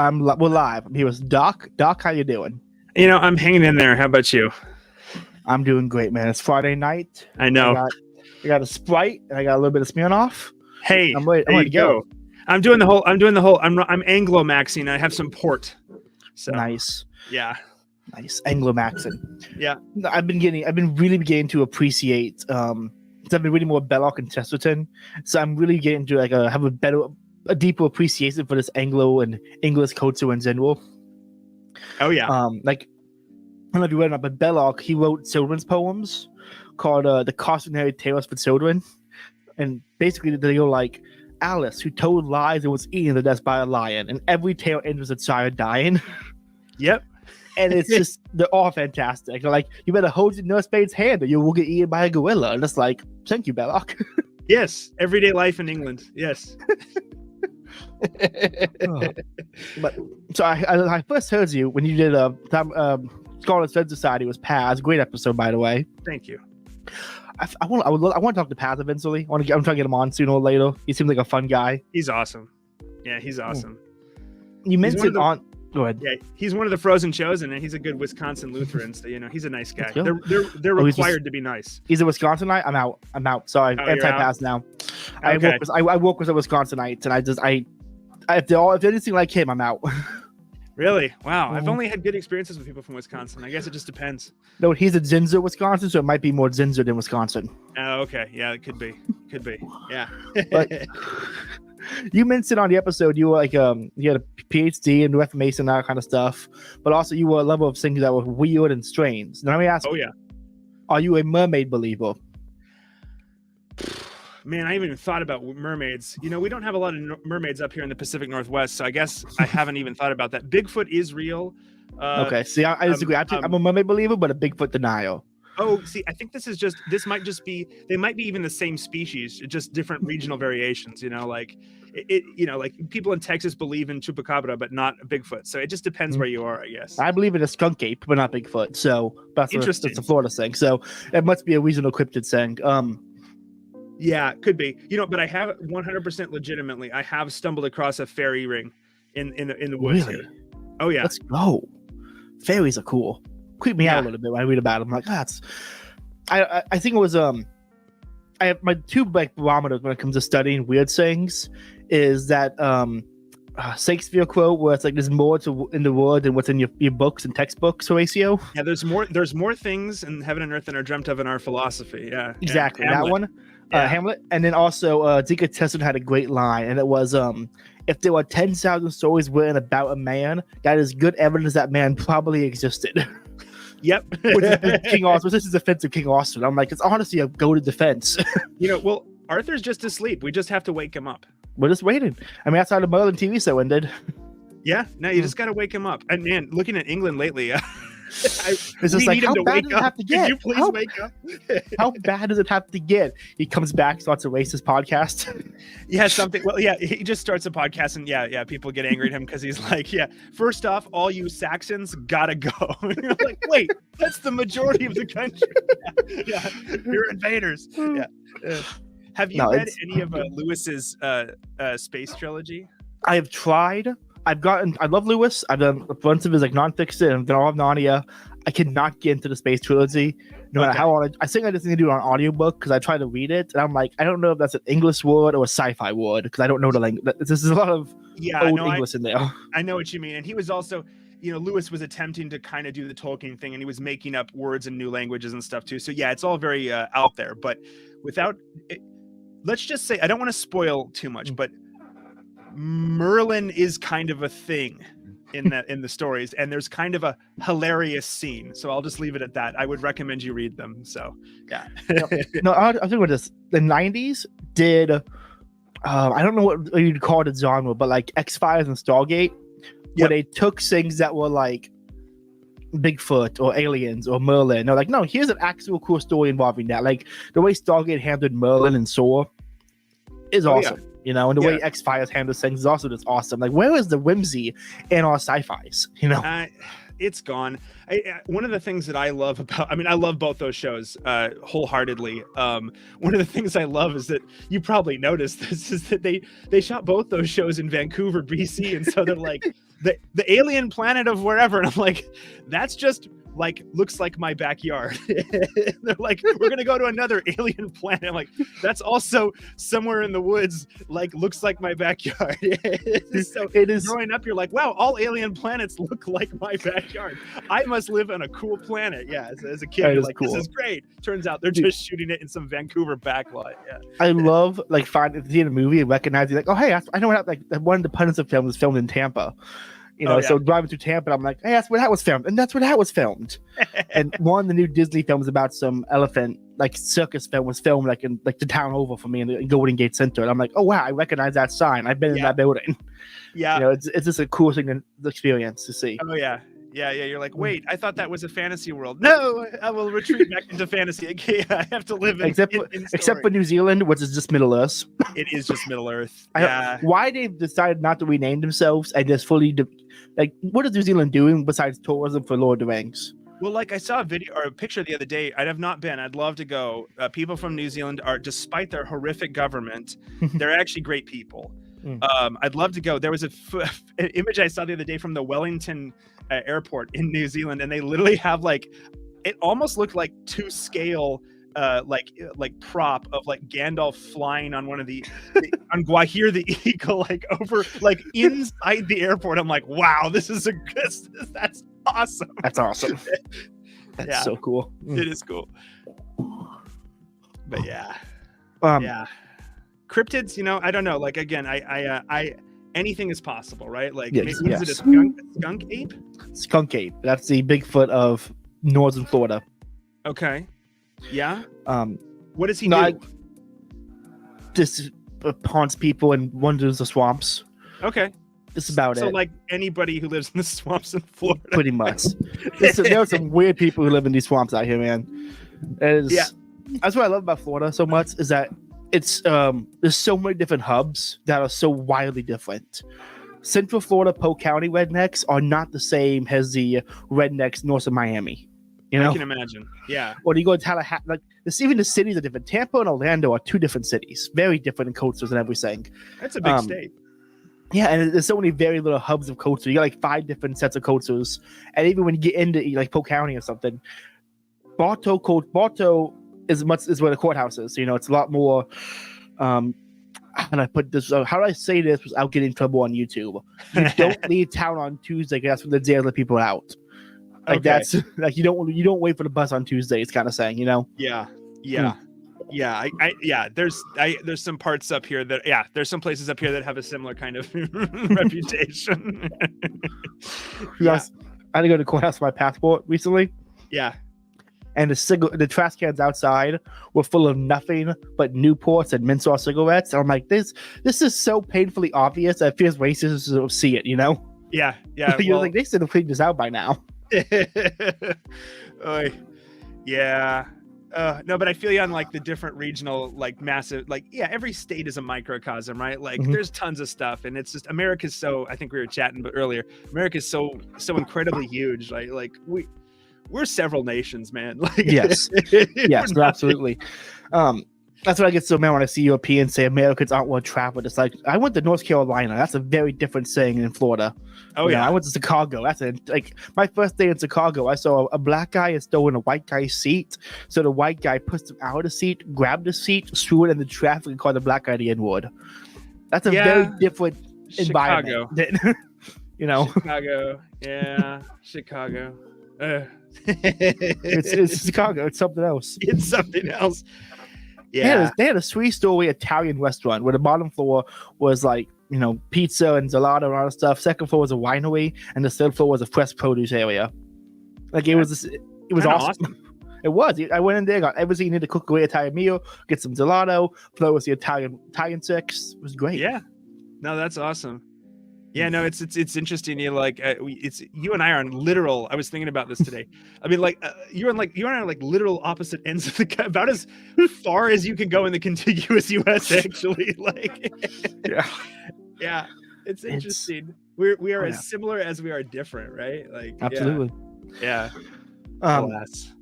We're live. I'm here with Doc. Doc, how you doing? I'm hanging in there. How about you? I'm doing great, man. It's Friday night. I know. I got a Sprite and I got a little bit of Smirnoff. Hey, I'm ready to go. I'm doing the whole. I'm Anglo-Maxing. I have some port. So Nice. Yeah. Nice. Anglo-Maxing. Yeah. I've been really beginning to appreciate. I've been reading more Belloc and Chesterton, so I'm really getting to have a deeper appreciation for this Anglo and English culture in general. Oh yeah. I don't know if you read it, but Belloc, he wrote children's poems called The Cautionary Tales for Children, and basically they go like Alice, who told lies and was eaten to death by a lion, and every tale ends with a child dying. Yep. And it's just, they're all fantastic. They're like, you better hold your nursemaid's hand or you will get eaten by a gorilla. And it's like, thank you, Belloc. Yes. Everyday life in England. Yes. But so I first heard you when you did Scarlet Thread Society was Paz. Great episode, by the way. Thank you. I want to talk to Paz eventually. I'm trying to get him on sooner or later. He seems like a fun guy. He's awesome. Yeah, he's awesome. You mentioned on. Go ahead. Yeah, he's one of the Frozen Chosen, and he's a good Wisconsin Lutheran. So he's a nice guy. They're required to be nice. He's a Wisconsinite. I'm out. Sorry, anti-pass now. Okay. I work with the Wisconsinites, and if they're anything like him, I'm out. Really? Wow. I've only had good experiences with people from Wisconsin. I guess it just depends. No, he's a Zinzer, Wisconsin, so it might be more Zinzer than Wisconsin. Oh, okay. Yeah, it could be. Yeah. But you mentioned on the episode you were like you had a PhD in Reformation, that kind of stuff, but also you were a lover of things that were weird and strange. Now let me ask you, are you a mermaid believer? Man, I haven't even thought about mermaids. We don't have a lot of mermaids up here in the Pacific Northwest, so I guess I haven't even thought about that. Bigfoot is real. Okay, see, I disagree. I'm a mermaid believer, but a Bigfoot denial. Oh, see, I think this might just be, they might be even the same species, just different regional variations, like people in Texas believe in Chupacabra, but not Bigfoot. So it just depends where you are, I guess. I believe in a skunk ape, but not Bigfoot. So that's interesting. It's a Florida thing. So it must be a regional cryptid thing. Yeah, it could be, but I have 100% legitimately, I have stumbled across a fairy ring in the woods really? Here. Oh yeah. Let's go. Fairies are cool. Creep me out a little bit when I read about them. I'm like, I think it was I have my two barometers when it comes to studying weird things is that Shakespeare quote where it's like there's more in the world than what's in your books and textbooks, Horatio. Yeah, there's more things in heaven and earth than are dreamt of in our philosophy. Yeah, exactly. That one. Hamlet. And then also Zika Tesson had a great line, and it was if there were 10,000 stories written about a man, that is good evidence that man probably existed. Yep. Which is King Arthur. This is defense of King Arthur. I'm like, it's honestly a go-to defense. Well, Arthur's just asleep. We just have to wake him up. We're just waiting. I mean, that's how the Merlin TV show ended. Yeah, no, you just got to wake him up. And man, looking at England lately, it's just like, how bad does it have to get? Could you please wake up? How bad does it have to get? He comes back, starts a racist podcast. Yeah, something. Well, yeah, he just starts a podcast, and people get angry at him because he's like, first off, all you Saxons gotta go. You're like, wait, that's the majority of the country. Yeah, you're invaders. Yeah. Have you read any of Lewis's space trilogy? I have tried. I love Lewis. I've done a bunch of his nonfiction. I've done all of Narnia. I cannot get into the space trilogy. No matter how I think I just need to do it on audiobook because I try to read it and I'm like, I don't know if that's an English word or a sci-fi word because I don't know the language. This is a lot of old English in there. I know what you mean. And he was also, Lewis was attempting to kind of do the Tolkien thing, and he was making up words in new languages and stuff too. So yeah, it's all very out there. But let's just say, I don't want to spoil too much, but Merlin is kind of a thing in the stories, and there's kind of a hilarious scene. So I'll just leave it at that. I would recommend you read them. So yeah. No, I think about this. The 90s did I don't know what you'd call it genre, but like X-Files and Stargate, where they took things that were like Bigfoot or aliens or Merlin. They're like, no, here's an actual cool story involving that. Like the way Stargate handled Merlin and Saw is awesome. you know, and the way Yeah. X-Files handles things is also just awesome. Like, where is the whimsy in our sci-fis, you know? It's gone. One of the things that I love about, I mean, I love both those shows wholeheartedly. One of the things I love is that you probably noticed this is that they shot both those shows in Vancouver, BC, and so they're like the alien planet of wherever, and I'm like, that's just like looks like my backyard. They're like, we're gonna go to another alien planet. I'm like, that's also somewhere in the woods, like looks like my backyard. So It is. growing up, you're like, wow, all alien planets look like my backyard. I must live on a cool planet. Yeah, as a kid, That you're is like, cool. this is great. Turns out they're just shooting it in some Vancouver backlot. Yeah. I love like seeing a movie and recognizing like, oh hey, I know what, like one of the Punisher films was filmed in Tampa. You know, so driving through Tampa, I'm like, hey, that's where that was filmed, and that's where that was filmed. And one of the new Disney films about some elephant like circus film was filmed like in like the town over for me in the Golden Gate Center, and I'm like, oh wow, I recognize that sign. I've been in that building. Yeah, you know, it's just a cool thing to experience to see. Oh yeah. Yeah, you're like, wait, I thought that was a fantasy world. No, I will retreat back into fantasy. Okay, I have to live in except for New Zealand, which is just Middle Earth. It is just Middle Earth. Yeah. Why they've decided not to rename themselves and just fully like, what is New Zealand doing besides tourism for Lord of the Rings? Well, like I saw a video or a picture the other day. I have not been. I'd love to go. People from New Zealand are, despite their horrific government, they're actually great people. I'd love to go. There was an image I saw the other day from the Wellington airport in New Zealand, and they literally have like, it almost looked like to scale like prop of like Gandalf flying on one of the on Gwahir the eagle, like over like inside the airport. I'm like, wow, this is that's awesome. That's awesome. That's so cool. It is cool. But yeah. Cryptids, you know, I don't know. Like again, I anything is possible, right? Like maybe, is it a skunk ape? Skunk ape. That's the Bigfoot of northern Florida. Okay. Yeah. What does he do? Just haunts people and wanders the swamps. Okay. That's about it. So like anybody who lives in the swamps in Florida. Pretty much. There are some weird people who live in these swamps out here, man. That's what I love about Florida so much, is that it's there's so many different hubs that are so wildly different. Central Florida, Polk County rednecks are not the same as the rednecks north of Miami. You know? I can imagine. Yeah. Or you go to Tallahassee, like even the cities are different. Tampa and Orlando are two different cities, very different in cultures and everything. That's a big state. Yeah, and there's so many very little hubs of culture. You got like 5 different sets of cultures, and even when you get into like Polk County or something, Bartow is where the courthouse is. You know, it's a lot more. How do I put this? How do I say this without getting in trouble on YouTube? You don't leave town on Tuesday. That's when the day let people out. Like that's like you don't wait for the bus on Tuesdays, kind of saying, you know? Yeah. There's some parts up here that there's some places up here that have a similar kind of reputation. I had to go to courthouse for my passport recently. Yeah. And the trash cans outside were full of nothing but Newports and Menthol cigarettes. And I'm like, this is so painfully obvious that it feels racist to see it, you know? Yeah. You're like, they should have cleaned this out by now. Yeah. No, but I feel you on like the different regional, like massive, like, every state is a microcosm, right? Like there's tons of stuff, and it's just, America's so, I think we were chatting earlier, America's so incredibly huge. Like we're several nations, man. Like, yes, absolutely. That's what I get so mad when I see Europeans say Americans aren't worth travel. It's like, I went to North Carolina. That's a very different saying in Florida. Oh, yeah. I went to Chicago. Like my first day in Chicago, I saw a black guy had stolen a white guy's seat. So the white guy pushed him out of the seat, grabbed the seat, threw it in the traffic, and called the black guy the N-word. That's a very different environment. You know? Chicago. Yeah. Chicago. It's Chicago. It's something else. It's something else. Yeah, they had a 3-story Italian restaurant where the bottom floor was like, you know, pizza and gelato and all that stuff. Second floor was a winery, and the third floor was a fresh produce area. Like it was awesome. It was. I went in there, got everything you need to cook a great Italian meal, get some gelato, flow with the Italian chicks. It was great. Yeah, no, that's awesome. Yeah, no, it's interesting. You like it's you and I are on literal. I was thinking about this today. I mean, like you and I are like literal opposite ends of the about as far as you can go in the contiguous U.S. Actually, like Yeah, yeah, it's interesting. We are Oh, as yeah. similar as we are different, right? Like absolutely. yeah. Alas.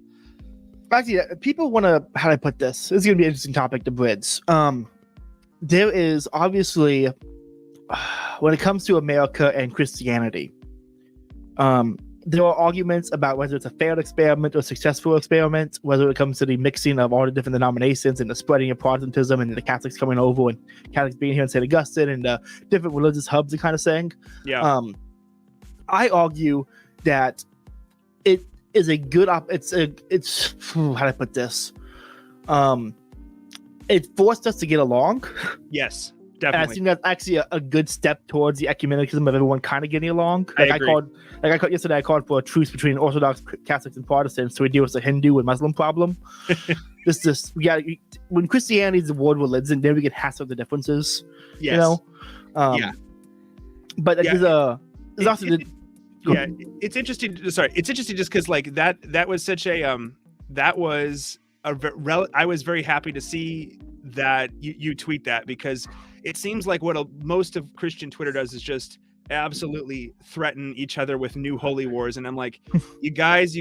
Actually, people want to. How do I put this? This is going to be an interesting topic to bridge. There is obviously, when it comes to America and Christianity, there are arguments about whether it's a failed experiment or a successful experiment, whether it comes to the mixing of all the different denominations and the spreading of Protestantism and the Catholics coming over and Catholics being here in St. Augustine and the different religious hubs and kind of thing. Yeah. I argue that it is a good it's how do I put this? It forced us to get along. Yes, And definitely. I think that's actually a good step towards the ecumenicism of everyone kind of getting along. I agree. I called yesterday. I called for a truce between Orthodox Catholics and Protestants to deal with the Hindu and Muslim problem. When Christianity is the world religion, then we can hash out the differences. Yes. You know. Yeah. But Yeah. there's also yeah, it's interesting. Sorry, it's interesting just because like that was such a that was I was very happy to see that you tweet that, because it seems like what most of Christian Twitter does is just absolutely threaten each other with new holy wars, and I'm like, you guys,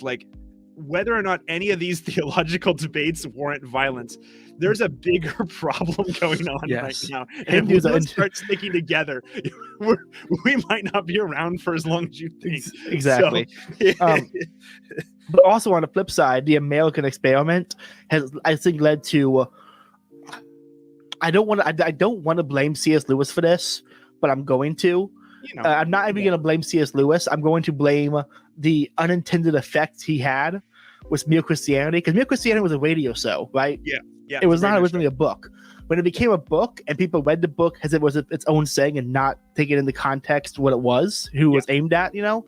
like, whether or not any of these theological debates warrant violence, there's a bigger problem going on right now. And if we don't start sticking together, we might not be around for as long as you think. Exactly. So, but also on the flip side, the American experiment has, I think, led to. I don't want to blame C.S. Lewis for this, but I'm going to. I'm not even going to blame C.S. Lewis. I'm going to blame the unintended effects he had with Mere Christianity, because Mere Christianity was a radio show, right? Yeah. It was not originally a book. When it became a book and people read the book as it was its own saying and not taking into context what it was, who was aimed at, Yeah.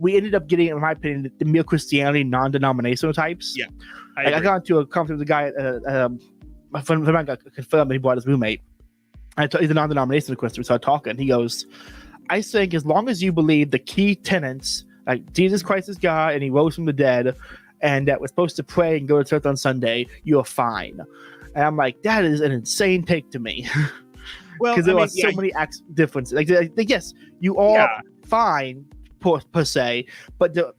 We ended up getting, in my opinion, the Mere Christianity non-denominational types. Yeah. I got into a conference with a guy, my friend got confirmed that he brought his roommate. He's a non-denominational Christian. We started talking. He goes, I think as long as you believe the key tenets, like Jesus Christ is God and he rose from the dead, and that we're supposed to pray and go to church on Sunday, you're fine. And I'm like, that is an insane take to me. Well, because there are so many differences. Like, yes, you are fine per se, but to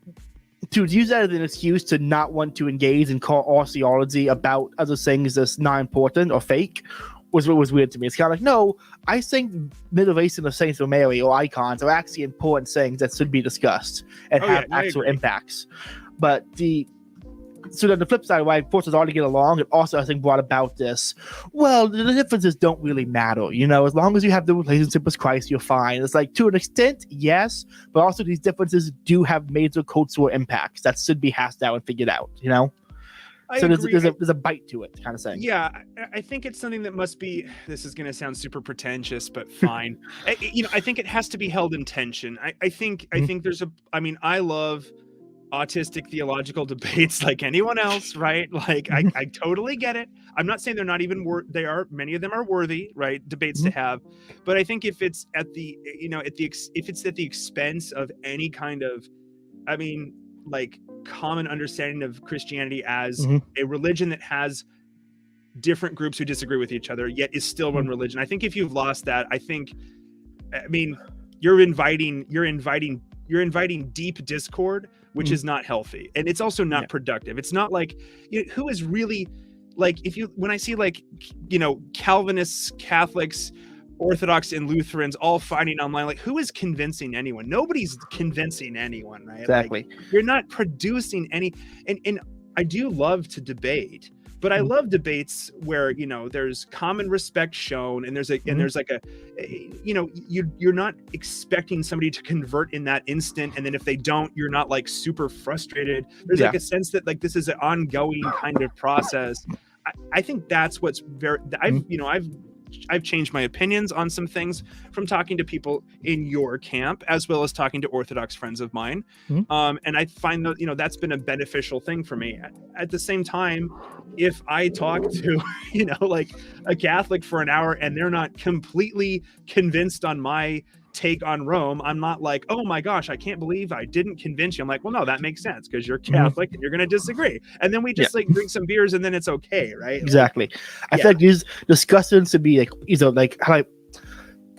use that as an excuse to not want to engage and call all theology about other things that's not important or fake was what was weird to me. It's kind of like, no, I think veneration of saints or Mary or icons are actually important things that should be discussed and have actual impacts. But so then the flip side, why it forces all to get along, it also, I think, brought about this. Well, the differences don't really matter, as long as you have the relationship with Christ, you're fine. It's like, to an extent, yes, but also these differences do have major cultural impacts that should be hashed out and figured out. So there's a bite to it, kind of saying. Yeah, I think it's something that must be. This is going to sound super pretentious, but fine. I think it has to be held in tension. I think there's I love autistic theological debates like anyone else, right? Like I totally get it. I'm not saying they're not even many of them are worthy, right? Debates to have, but I think if it's at the if it's at the expense of any kind of, like, common understanding of Christianity as a religion that has different groups who disagree with each other yet is still one religion. I think if you've lost that, you're inviting deep discord, which is not healthy, and it's also not productive. It's not like, who is really, like, when I see, like, Calvinists, Catholics, Orthodox, and Lutherans all fighting online, like, who is convincing anyone? Nobody's convincing anyone, right? Exactly. Like, you're not producing any, and I do love to debate, but I love debates where, there's common respect shown, and there's you're not expecting somebody to convert in that instant, and then if they don't, you're not, like, super frustrated. There's like a sense that, like, this is an ongoing kind of process. I think that's what's very. I've changed my opinions on some things from talking to people in your camp, as well as talking to Orthodox friends of mine. And I find that, that's been a beneficial thing for me. At the same time, if I talk to, like, a Catholic for an hour and they're not completely convinced on my take on Rome, I'm not like, oh my gosh, I can't believe I didn't convince you. I'm like, well, no, that makes sense because you're Catholic and you're going to disagree. And then we just like drink some beers and then it's okay, right? Exactly. I feel like these discussions should be like, like how this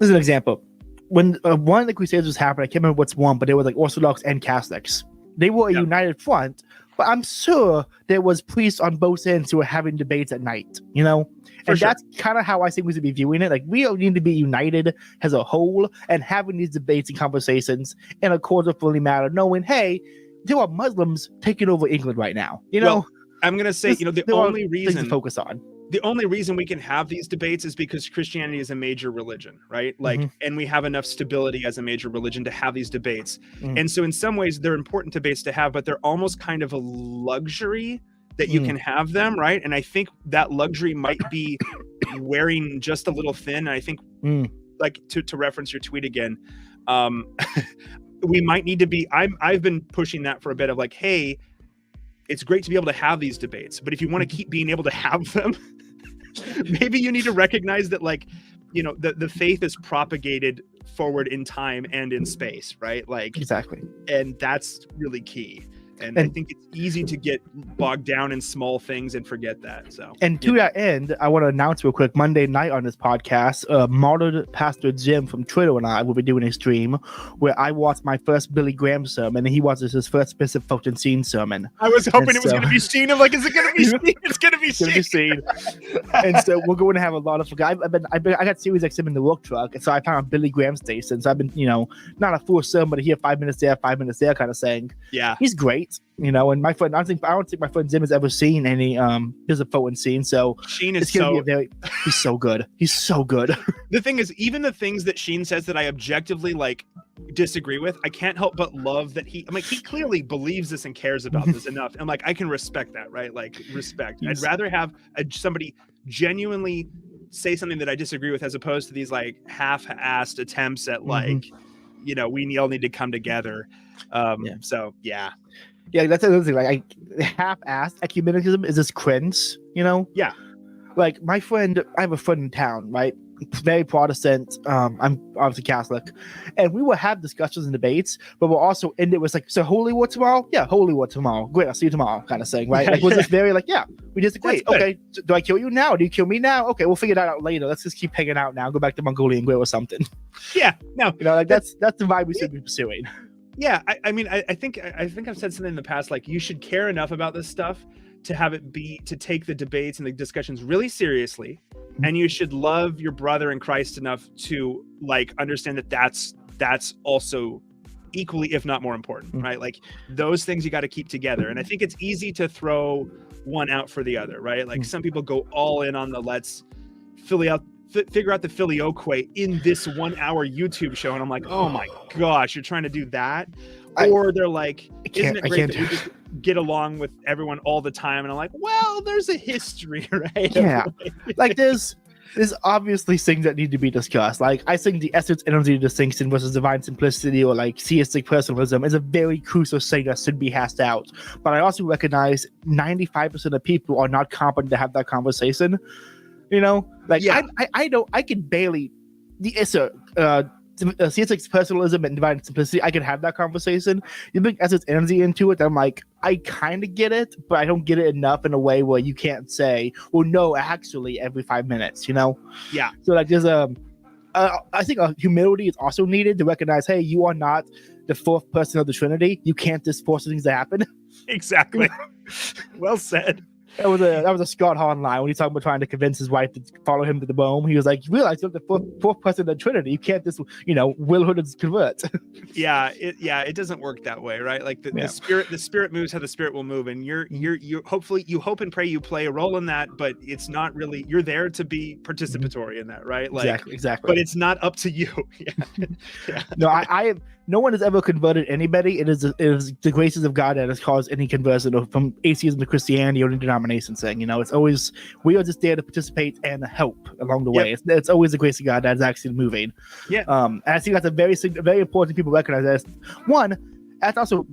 is an example. When one of the Crusades was happening, I can't remember what's one, but they were like Orthodox and Catholics. They were a united front, but I'm sure there was priests on both ends who were having debates at night, and that's kind of how I think we should be viewing it. Like, we need to be united as a whole and having these debates and conversations in a cordial manner, knowing, hey, there are Muslims taking over England right now. Well, I'm going to say, the only reason to focus on. The only reason we can have these debates is because Christianity is a major religion, right? Like, and we have enough stability as a major religion to have these debates. And so in some ways they're important debates to have, but they're almost kind of a luxury that you can have them, right? And I think that luxury might be wearing just a little thin. And I think like to reference your tweet again, we might need to be, I've been pushing that for a bit of like, hey, it's great to be able to have these debates, but if you want to keep being able to have them, maybe you need to recognize that, like, the faith is propagated forward in time and in space, right? Like, exactly. And that's really key. And I think it's easy to get bogged down in small things and forget that. So, and to that end, I want to announce real quick, Monday night on this podcast, martyred Pastor Jim from Twitter and I will be doing a stream where I watched my first Billy Graham sermon and he watches his first Bishop Fulton Sheen sermon. I was hoping it was going to be Sheen. I'm like, is it going to be Sheen? It's going to be Sheen. And so we're going to have a lot of fun. I got series like him in the work truck, and so I found Billy Graham station. So I've been, not a full sermon, but here 5 minutes there, 5 minutes there kind of saying. Yeah, he's great. And my friend, I don't think my friend Jim has ever seen any Bishop Fulton Sheen. So Sheen is he's so good. He's so good. The thing is, even the things that Sheen says that I objectively like disagree with, I can't help but love that he clearly believes this and cares about this enough. And like, I can respect that, right? Like, respect. I'd rather have somebody genuinely say something that I disagree with as opposed to these like half-assed attempts at like, we all need to come together. So yeah. Yeah, that's another thing. Like, half-assed ecumenicalism is just cringe, Yeah. Like, my friend, I have a friend in town, right? Very Protestant. I'm obviously Catholic. And we will have discussions and debates, but we'll also end it with like, so Holy War tomorrow? Yeah, Holy War tomorrow. Great, I'll see you tomorrow kind of thing, right? Like, we're just very like, yeah, we disagree. Okay, do I kill you now? Do you kill me now? Okay, we'll figure that out later. Let's just keep hanging out now. Go back to Mongolian Grill or something. Yeah, no. Like, that's the vibe we should be pursuing. Yeah, I mean, I think I've said something in the past, like, you should care enough about this stuff to have it be, to take the debates and the discussions really seriously, and you should love your brother in Christ enough to like understand that that's also equally, if not more important, right? Like, those things you got to keep together. And I think it's easy to throw one out for the other, right? Like, some people go all in on the let's figure out the filioque in this 1 hour YouTube show, and I'm like, oh my gosh, you're trying to do that? Or they're like, isn't it great that we just get along with everyone all the time? And I'm like, well, there's a history, right? Yeah. Like, there's obviously things that need to be discussed. Like, I think the essence energy distinction versus divine simplicity or like theistic personalism is a very crucial thing that should be hashed out. But I also recognize 95% of people are not competent to have that conversation. I can barely theistic personalism and divine simplicity. I can have that conversation. You bring essence energy into it, I'm like, I kind of get it, but I don't get it enough in a way where you can't say, well, no, actually, every 5 minutes, Yeah. So like, there's I think humility is also needed to recognize, hey, you are not the fourth person of the Trinity. You can't just force things to happen. Exactly. Well said. That was a Scott Hahn line when he's talking about trying to convince his wife to follow him to the Rome. He was like, you realize you're the fourth person of the Trinity. You can't just, will her to convert. It doesn't work that way, right? Like the spirit moves how the spirit will move, and you're hopefully you hope and pray you play a role in that, but it's not really, you're there to be participatory in that, right? Like, exactly. But it's not up to you. Yeah. No, no one has ever converted anybody. It is the graces of God that has caused any conversion from atheism to Christianity or any denomination thing. It's always, we are just there to participate and help along the way. It's always the grace of God that is actually moving. Yeah. And I think that's a very important people recognize that. One, that's also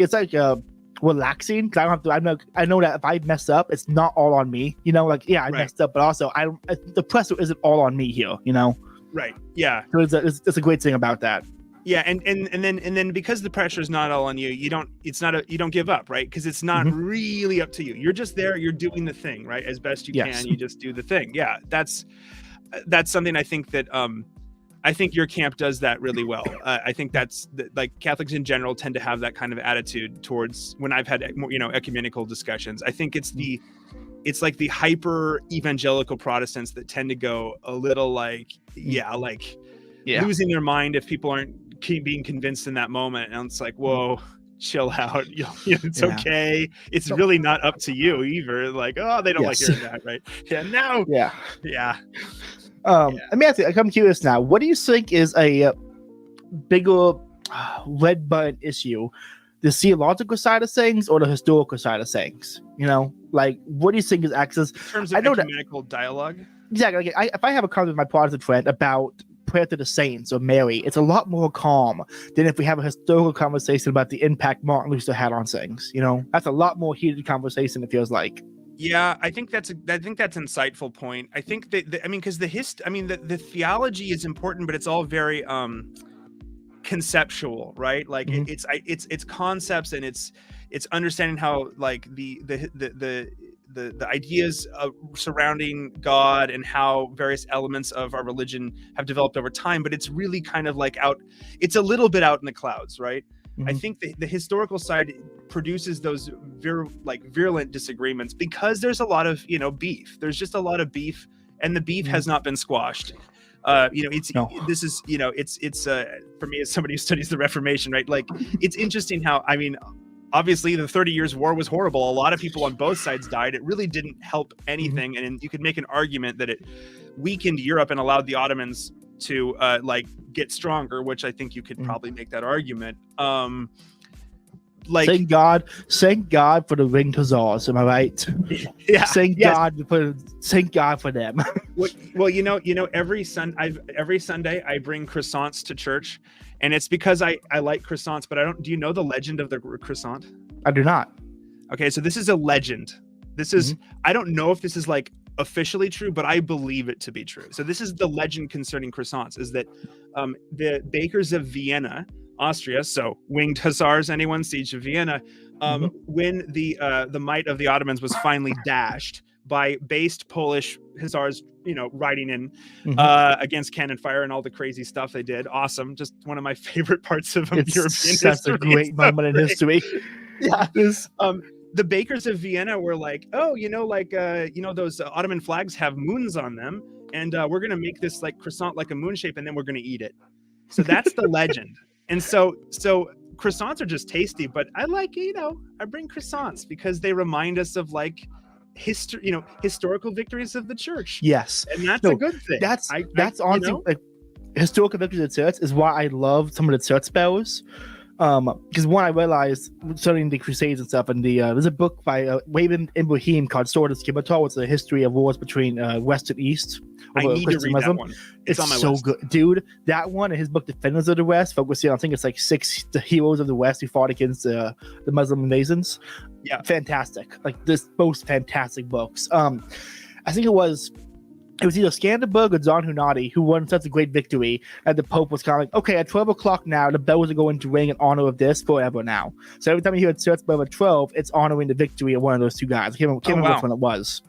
it's like relaxing, because I know that if I mess up, it's not all on me. I messed up, but also the pressure isn't all on me here. Right. Yeah. So it's a great thing about that. Yeah, and then because the pressure is not all on you, you don't give up, right? Because it's not really up to you. You're just there, you're doing the thing, right? As best you can, you just do the thing. Yeah, that's something I think that I think your camp does that really well. I think that's like Catholics in general tend to have that kind of attitude towards when I've had ecumenical discussions. I think it's like the hyper evangelical Protestants that tend to go a little like losing their mind if people aren't being convinced in that moment, and it's like, whoa, chill out. It's okay. It's really not up to you either. Like, oh, they don't like hearing that, right? Yeah, no. Yeah. Let me ask you, I'm curious now. What do you think is a bigger red button issue? The theological side of things or the historical side of things? Like, what do you think is access? In terms of ecumenical dialogue? Exactly. Like, if I have a conversation with my Protestant friend about prayer to the saints or Mary, it's a lot more calm than if we have a historical conversation about the impact Martin Luther had on things. That's a lot more heated conversation, it feels like. Yeah, I think that's insightful point. I think that because the theology is important, but it's all very conceptual, right? Like it's concepts, and it's understanding how like the ideas surrounding God and how various elements of our religion have developed over time, but it's really kind of like it's a little bit out in the clouds, right? I think the historical side produces those virulent disagreements because there's a lot of beef. There's just a lot of beef, and the beef has not been squashed. It's for me as somebody who studies the Reformation, right? Like, it's interesting how obviously the 30 Years' War was horrible. A lot of people on both sides died. It really didn't help anything, and you could make an argument that it weakened Europe and allowed the Ottomans to get stronger, which I think you could probably make that argument. Thank God for the ringed hussars. Am I right? Yeah. Thank God for them. Well, every Sunday I bring croissants to church, and it's because I like croissants. But do you know the legend of the croissant? I do not. Okay, so this is a legend. This is I don't know if this is like officially true, but I believe it to be true. So this is the legend concerning croissants: is that the bakers of Vienna, Austria, so winged hussars, anyone, siege of Vienna, when the might of the Ottomans was finally dashed by based Polish hussars, riding in against cannon fire and all the crazy stuff they did. Awesome. Just one of my favorite parts of European history. That's a great moment in history. Yeah. The bakers of Vienna were like, oh, those Ottoman flags have moons on them, and we're going to make this like croissant like a moon shape, and then we're going to eat it. So that's the legend. And so croissants are just tasty, but I like, I bring croissants because they remind us of like history, historical victories of the church. Yes. And that's a good thing. That's honestly, like, historical victories of the church is why I love some of the church spells. Because one, I realized studying the Crusades and stuff, and there's a book by Wayman Ibrahim called Sword of Scimitar. It's a history of wars between West and East. I need to read that one. It's on my so list. good, dude. That one and his book Defenders of the West, focusing on, I think it's like the heroes of the West who fought against the Muslim invasions. Yeah, fantastic. Like, this both fantastic books. I think it was either Scanderbeg or John Hunati who won such a great victory, and the Pope was kind of like, okay, at 12 o'clock now, the bells are going to ring in honor of this forever now. So every time you hear a church bell at 12, it's honoring the victory of one of those two guys. I can't remember which one it was.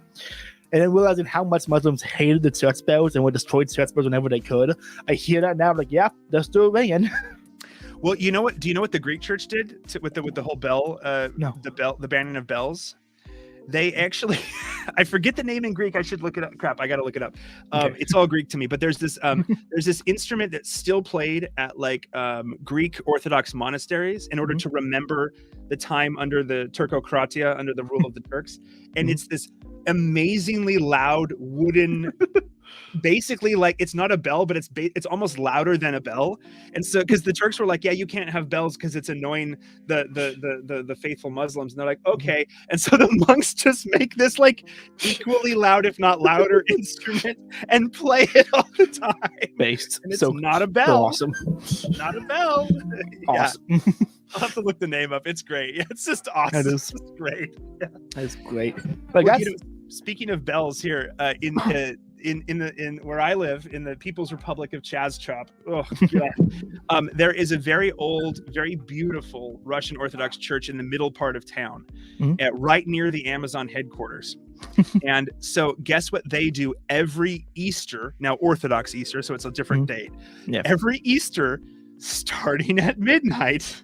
And then realizing how much Muslims hated the church bells and would destroy church bells whenever they could. I hear that now, I'm like, yeah, they're still ringing. Well, you know what? Do you know what the Greek church did with the whole bell? No. The banning of bells. They actually, I forget the name in Greek. I should look it up. Crap, I got to look it up. Okay. It's all Greek to me. But there's this instrument that's still played at like Greek Orthodox monasteries in order to remember the time under the Turco-Kratia, under the rule of the Turks. And it's this amazingly loud wooden basically, like, it's not a bell, but it's almost louder than a bell. And so, because the Turks were like, yeah, you can't have bells because it's annoying the faithful Muslims, and they're like, okay. And so the monks just make this like equally loud, if not louder, instrument and play it all the time. Based, and it's so not a bell. Awesome. Not a bell. Awesome. Yeah. I'll have to look the name up. It's great. Yeah, it's just awesome. That is. It's great. Yeah. That's great. Like, well, speaking of bells here, in where I live in the People's Republic of Chazchop. Oh God. There is a very old, very beautiful Russian Orthodox church in the middle part of town, right near the Amazon headquarters. And so guess what they do every Easter, now Orthodox Easter, so it's a different date. Yeah. Every Easter, starting at midnight,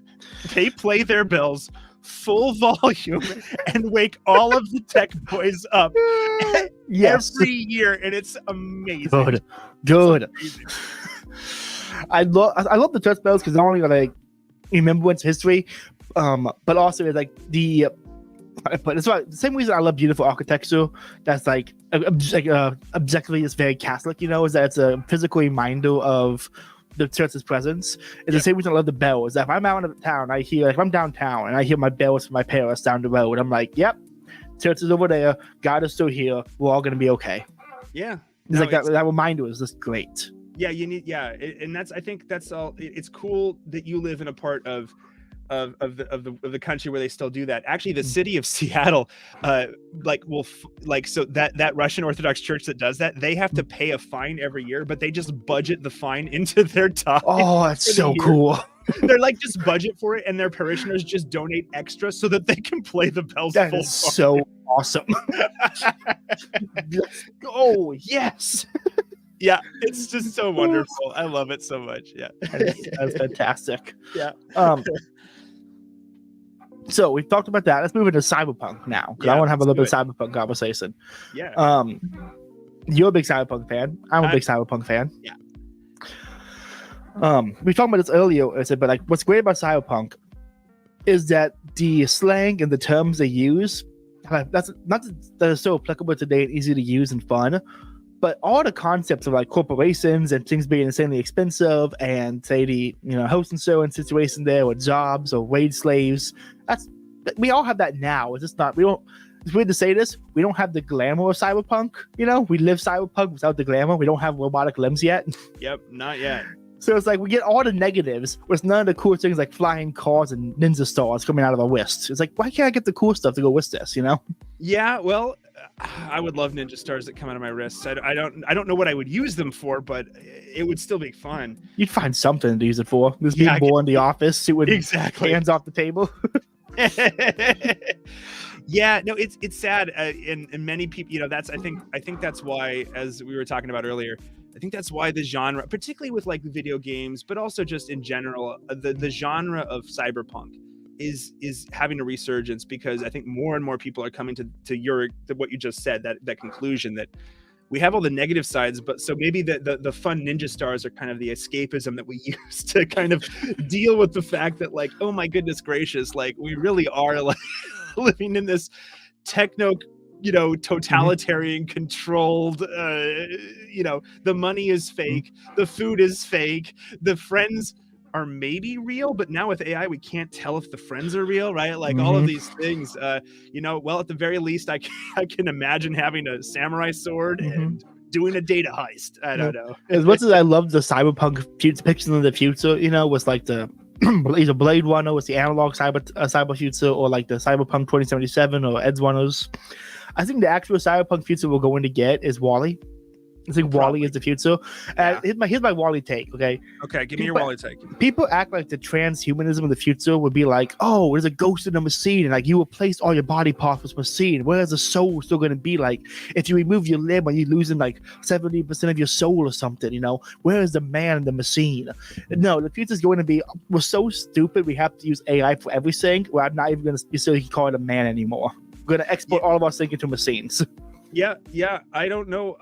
they play their bells full volume and wake all of the tech boys up every year, and it's amazing. Good. I love the church bells because not only like remembrance history, but also it's like but it's the same reason I love beautiful architecture. That's like objectively it's very Catholic, is that it's a physical reminder of the church's presence. It's the same reason I love the bells. That if I'm out of town, I hear, if I'm downtown and I hear my bells from my parents down the road, I'm like, yep, church is over there. God is still here. We're all gonna be okay. Yeah, it's that reminder is just great. Yeah, you need. Yeah, and I think that's all. It's cool that you live in a part of the country where they still do that. Actually, the city of Seattle, so that Russian Orthodox church that does that, they have to pay a fine every year, but they just budget the fine into their tithe. Oh, that's so cool. They're like, just budget for it, and their parishioners just donate extra so that they can play the bells. That is so awesome. Oh yes. Yeah, it's just so wonderful. I love it so much. Yeah, that's fantastic. Yeah. So we've talked about that. Let's move into cyberpunk now, because I want to have a little bit of cyberpunk conversation. Yeah. You're a big cyberpunk fan. I'm a big cyberpunk fan. Yeah. We talked about this earlier, but like, what's great about cyberpunk is that the slang and the terms they use, that's not that are so applicable today and easy to use and fun, but all the concepts of like corporations and things being insanely expensive, and say the host and so in situation there, or jobs or wage slaves. We all have that now. It's just not. We don't. It's weird to say this. We don't have the glamour of cyberpunk. We live cyberpunk without the glamour. We don't have robotic limbs yet. Yep, not yet. So it's like we get all the negatives with none of the cool things like flying cars and ninja stars coming out of our wrist. It's like, why can't I get the cool stuff to go with this? Yeah, well, I would love ninja stars that come out of my wrists. I don't know what I would use them for, but it would still be fun. You'd find something to use it for. This being born in the office, it would hands off the table. Yeah, no, it's sad, and many people, that's I think that's why, as we were talking about earlier, I think that's why the genre, particularly with like video games, but also just in general, the genre of cyberpunk is having a resurgence, because I think more and more people are coming to what you just said, that conclusion that we have all the negative sides, but so maybe the fun ninja stars are kind of the escapism that we use to kind of deal with the fact that, like, oh my goodness gracious, like we really are like living in this techno, totalitarian controlled, the money is fake, the food is fake, the friends are maybe real, but now with AI we can't tell if the friends are real, right? Like all of these things, well, at the very least I can imagine having a samurai sword and doing a data heist. I don't know. As much as I love the cyberpunk depiction of the future, was like the either Blade Runner was the analog cyber future, or like the Cyberpunk 2077 or Edge Runners. I think the actual cyberpunk future we're going to get is WALL-E. I think WALL-E is the future. Here's my WALL-E take, okay? Okay, give me your WALL-E take. People act like the transhumanism of the future would be like, oh, there's a ghost in the machine, and like you replaced all your body parts with machine. Whereas the soul still going to be like, if you remove your limb, are you losing like 70% of your soul or something, Where is the man in the machine? No, the future is going to be, we're so stupid we have to use AI for everything, where I'm not even going to be so you can call it a man anymore. We're going to export all of our thinking to machines. Yeah. I don't know.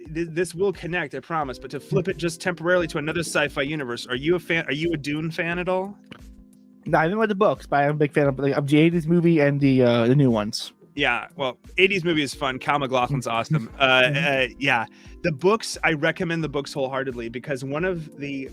This will connect, I promise. But to flip it just temporarily to another sci-fi universe, are you a fan? Are you a Dune fan at all? No, I haven't read the books, but I'm a big fan of the 80s movie and the new ones. Yeah, well, 80s movie is fun. Cal MacLachlan's awesome. The books, I recommend the books wholeheartedly, because one of the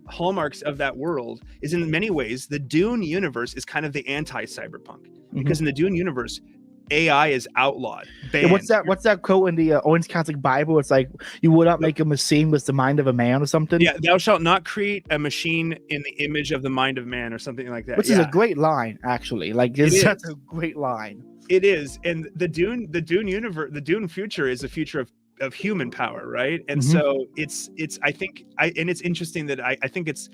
hallmarks of that world is, in many ways, the Dune universe is kind of the anti-cyberpunk, because in the Dune universe, AI is outlawed. Yeah, what's that quote in the Orange Catholic Bible? It's like, you would not make a machine with the mind of a man or something. Yeah, thou shalt not create a machine in the image of the mind of man, or something like that. Which is a great line, actually. Like, it's such a great line. It is, and the Dune universe, the Dune future is a future of human power, right? And so it's I think and it's interesting that I think it's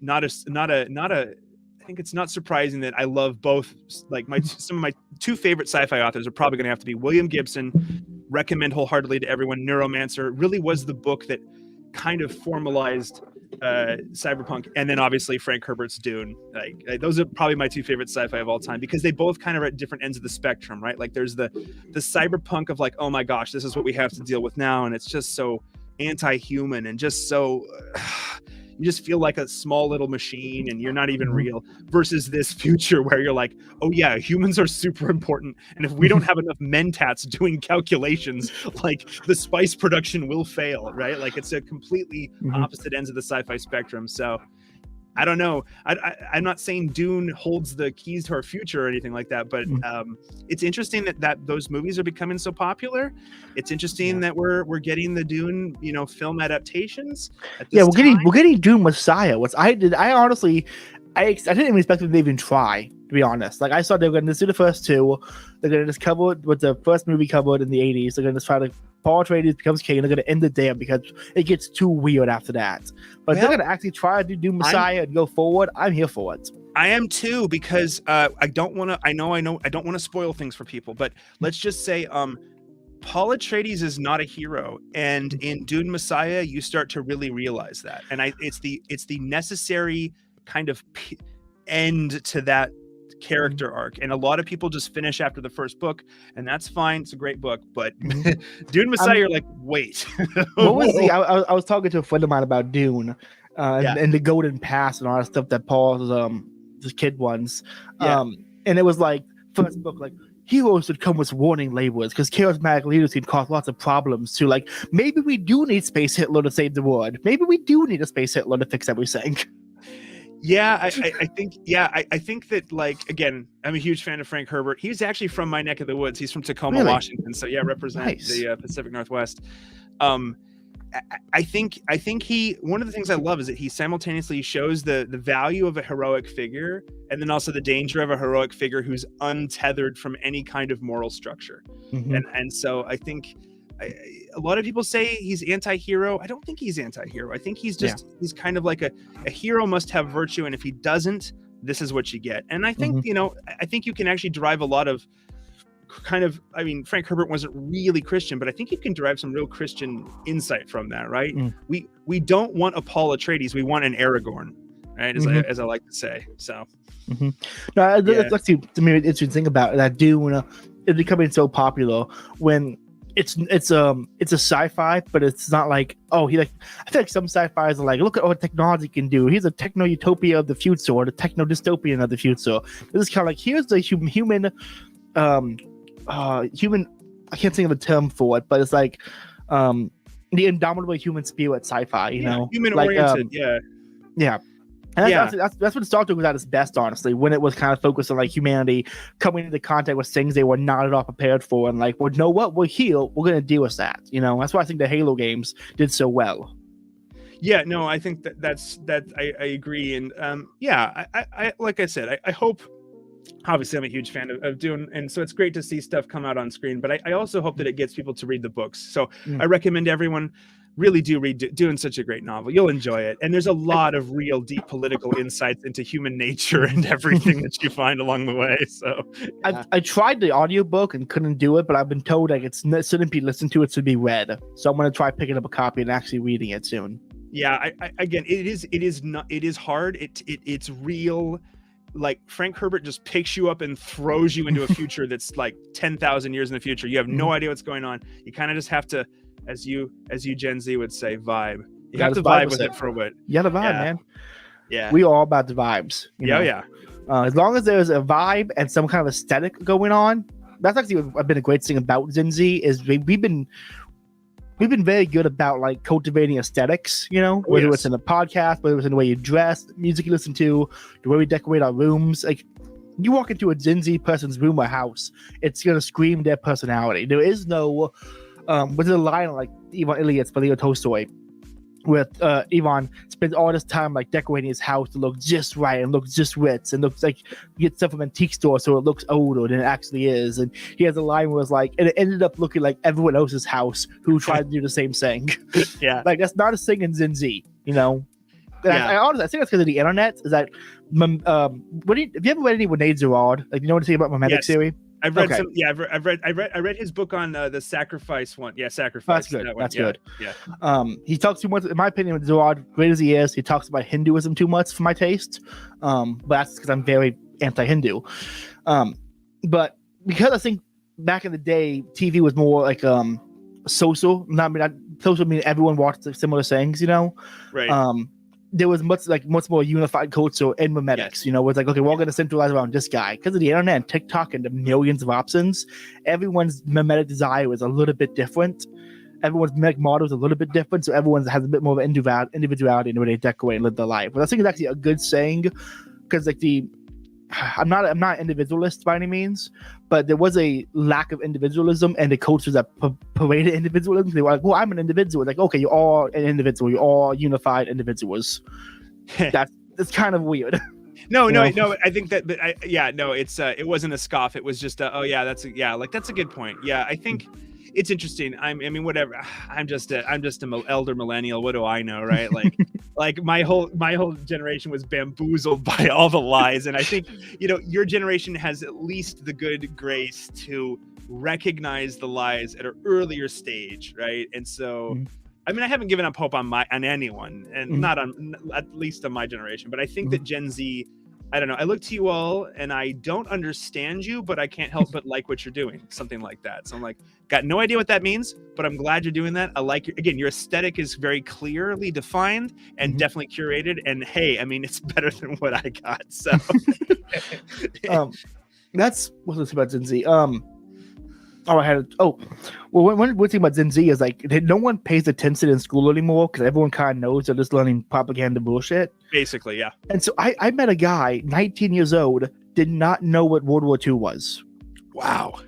not I think it's not surprising that I love both. Like some of my two favorite sci-fi authors are probably going to have to be William Gibson. Recommend wholeheartedly to everyone. Neuromancer really was the book that kind of formalized cyberpunk, and then obviously Frank Herbert's Dune. Like those are probably my two favorite sci-fi of all time, because they both kind of are at different ends of the spectrum, right? Like there's the cyberpunk of like, oh my gosh, this is what we have to deal with now, and it's just so anti-human and just so you just feel like a small little machine and you're not even real, versus this future where you're like, oh yeah, humans are super important, and if we don't have enough mentats doing calculations, like the spice production will fail, right? Like it's a completely opposite ends of the sci-fi spectrum. So I don't know. I'm not saying Dune holds the keys to our future or anything like that, but it's interesting that those movies are becoming so popular. It's interesting that we're getting the Dune, film adaptations. We're getting Dune Messiah. I didn't even expect them to even try, to be honest. Like I thought they were going to do the first two. They're going to just cover what the first movie covered in the 80s. They're going to try to Paul Atreides becomes king. They're going to end it there because it gets too weird after that. But they're going to actually try to do Messiah and go forward. I'm here for it. I am too, because I don't want to. I don't want to spoil things for people. But let's just say, Paul Atreides is not a hero, and in Dune Messiah, you start to really realize that. And it's the necessary kind of end to that character arc, and a lot of people just finish after the first book, and that's fine. It's a great book, but Dune Messiah, you're like, wait. What was I was talking to a friend of mine about Dune and the Golden Pass and all that stuff that Paul's the kid ones, and it was like first book, like heroes should come with warning labels because charismatic leaders can cause lots of problems too. Like maybe we do need Space Hitler to save the world. Maybe we do need a Space Hitler to fix everything. Yeah, I think that, like, again, I'm a huge fan of Frank Herbert. He's actually from my neck of the woods. He's from Tacoma, Washington. So yeah, represent the Pacific Northwest. I think one of the things I love is that he simultaneously shows the value of a heroic figure, and then also the danger of a heroic figure who's untethered from any kind of moral structure. And so I think a lot of people say he's anti-hero. I don't think he's anti-hero. I think he's just he's kind of like a hero must have virtue, and if he doesn't, this is what you get. And I think I think you can actually derive a lot of kind of, I mean, Frank Herbert wasn't really Christian, but I think you can derive some real Christian insight from that, right? We don't want a Paul Atreides, we want an Aragorn, right? As I like to say. So no, let's see. To me, it's to think about that Dune is becoming so popular when it's a sci-fi, but it's not like, I feel like some sci-fis are like, look at what technology can do. Here's a techno utopia of the future, or the techno dystopian of the future. This is kind of like, here's the human I can't think of a term for it, but it's like the indomitable human spirit sci-fi, human oriented. And that's when Star Trek was at its best, honestly, when it was kind of focused on like humanity coming into contact with things they were not at all prepared for, and like, well, you know what, we're here, we're gonna deal with that. That's why I think the Halo games did so well. Yeah, no, I think that's I agree, and I like I said, I hope. Obviously, I'm a huge fan of Dune, and so it's great to see stuff come out on screen, but I also hope that it gets people to read the books. So I recommend everyone really do read Dune's such a great novel. You'll enjoy it. And there's a lot of real deep political insights into human nature and everything that you find along the way. So I tried the audiobook and couldn't do it, but I've been told like it shouldn't be listened to, it should be read. So I'm going to try picking up a copy and actually reading it soon. Yeah, again, it is hard. It's real. Like Frank Herbert just picks you up and throws you into a future that's like 10,000 years in the future. You have no idea what's going on. You kind of just have to, as you Gen Z would say, vibe. You have to vibe with it for a bit. You got to vibe, man. Yeah. We are all about the vibes. Yeah. As long as there's a vibe and some kind of aesthetic going on, that's actually been a great thing about Gen Z is we've been very good about like cultivating aesthetics, whether it's in a podcast, whether it's in the way you dress, music you listen to, the way we decorate our rooms. Like you walk into a Gen Z person's room or house, it's gonna scream their personality. There is no, with a line like Ivan Ilyich by Leo Tolstoy, with Ivan spends all this time like decorating his house to look just right and look just rich and looks like you get stuff from an antique store so it looks older than it actually is. And he has a line where it's like, and it ended up looking like everyone else's house who tried to do the same thing. Yeah, like that's not a thing in Gen Z, you know. Yeah. I honestly, I think that's because of the internet. Is that have you ever read any Rene Girard? Like, you know anything about Mimetic theory? I've read some. Yeah, I read his book on the sacrifice one. Yeah, sacrifice. That's good. That's good. Yeah. He talks too much, in my opinion, with Girard, great as he is. He talks about Hinduism too much for my taste. But that's because I'm very anti-Hindu. But because I think back in the day, TV was more like social. Not social meaning everyone watched similar things, you know. Right. There was much more unified culture in memetics, you know, where it's like, okay, we're all going to centralize around this guy. Because of the internet and TikTok and the millions of options, everyone's memetic desire is a little bit different. Everyone's memetic model is a little bit different, so everyone has a bit more of individuality in the way they decorate and live their life. But I think it's actually a good saying, because like I'm not individualist by any means, but there was a lack of individualism and the cultures that paraded individualism. They were like, well, I'm an individual. Like, okay, you're all an individual. You're all unified individuals. That's kind of weird. No. I think that, but it wasn't a scoff. It was just, that's a good point. Yeah, I think it's interesting. I mean, whatever. I'm just an elder millennial. What do I know, right? Like, like my whole generation was bamboozled by all the lies, and I think your generation has at least the good grace to recognize the lies at an earlier stage, right? And so, I mean, I haven't given up hope on anyone, and not on at least on my generation. But I think that Gen Z, I don't know. I look to you all and I don't understand you, but I can't help but like what you're doing. Something like that. So I'm like, got no idea what that means, but I'm glad you're doing that. I like your aesthetic is very clearly defined and definitely curated. And hey, I mean, it's better than what I got. So that's what's about Gen Z. One thing about Gen Z is like no one pays attention in school anymore because everyone kind of knows they're just learning propaganda bullshit. Basically, yeah. And so I met a guy, 19 years old, did not know what World War II was. Wow.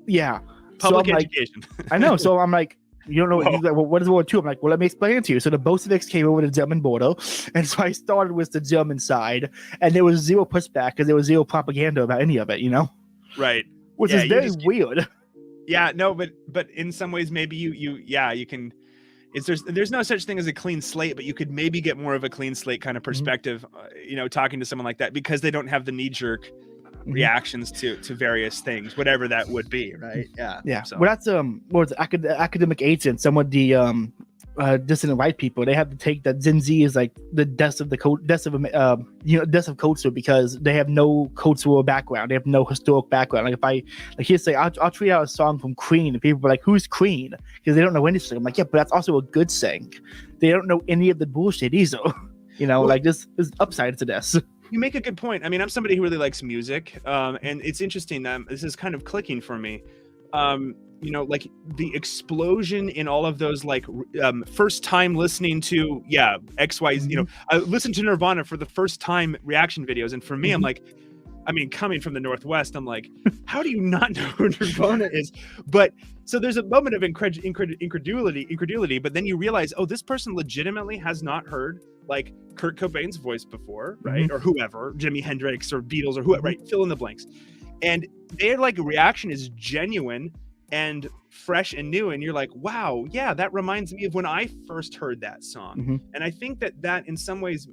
Yeah. Public education. I know. So I'm like, you don't know what, like, well, what is World War II? I'm like, well, let me explain it to you. So the Bolsheviks came over the German border, and so I started with the German side, and there was zero pushback because there was zero propaganda about any of it, you know? Right. Which is very weird. Yeah, no, but in some ways maybe you can. There's no such thing as a clean slate, but you could maybe get more of a clean slate kind of perspective, talking to someone like that, because they don't have the knee-jerk reactions to various things, whatever that would be, right? Yeah. So. Well, that's academic agents. Some of the dissident white people, they have to take that Gen Z is like the death of culture because they have no cultural background, they have no historic background. Like if I he'd say I'll tweet out a song from Queen and people are like, who's Queen? Because they don't know anything. I'm like, yeah, but that's also a good thing. They don't know any of the bullshit either. Like this is upside to this. You make a good point. I mean, I'm somebody who really likes music, and it's interesting that this is kind of clicking for me. Like the explosion in all of those first time listening to XY. I listened to Nirvana for the first time reaction videos, and for me, I'm like, I mean, coming from the Northwest, I'm like, how do you not know who Nirvana is? But so there's a moment of incredulity, but then you realize, oh, this person legitimately has not heard like Kurt Cobain's voice before, right? Or whoever, Jimi Hendrix or Beatles or whoever, right? Fill in the blanks. And their reaction is genuine and fresh and new, and you're like, wow, yeah, that reminds me of when I first heard that song. And I think that in some ways,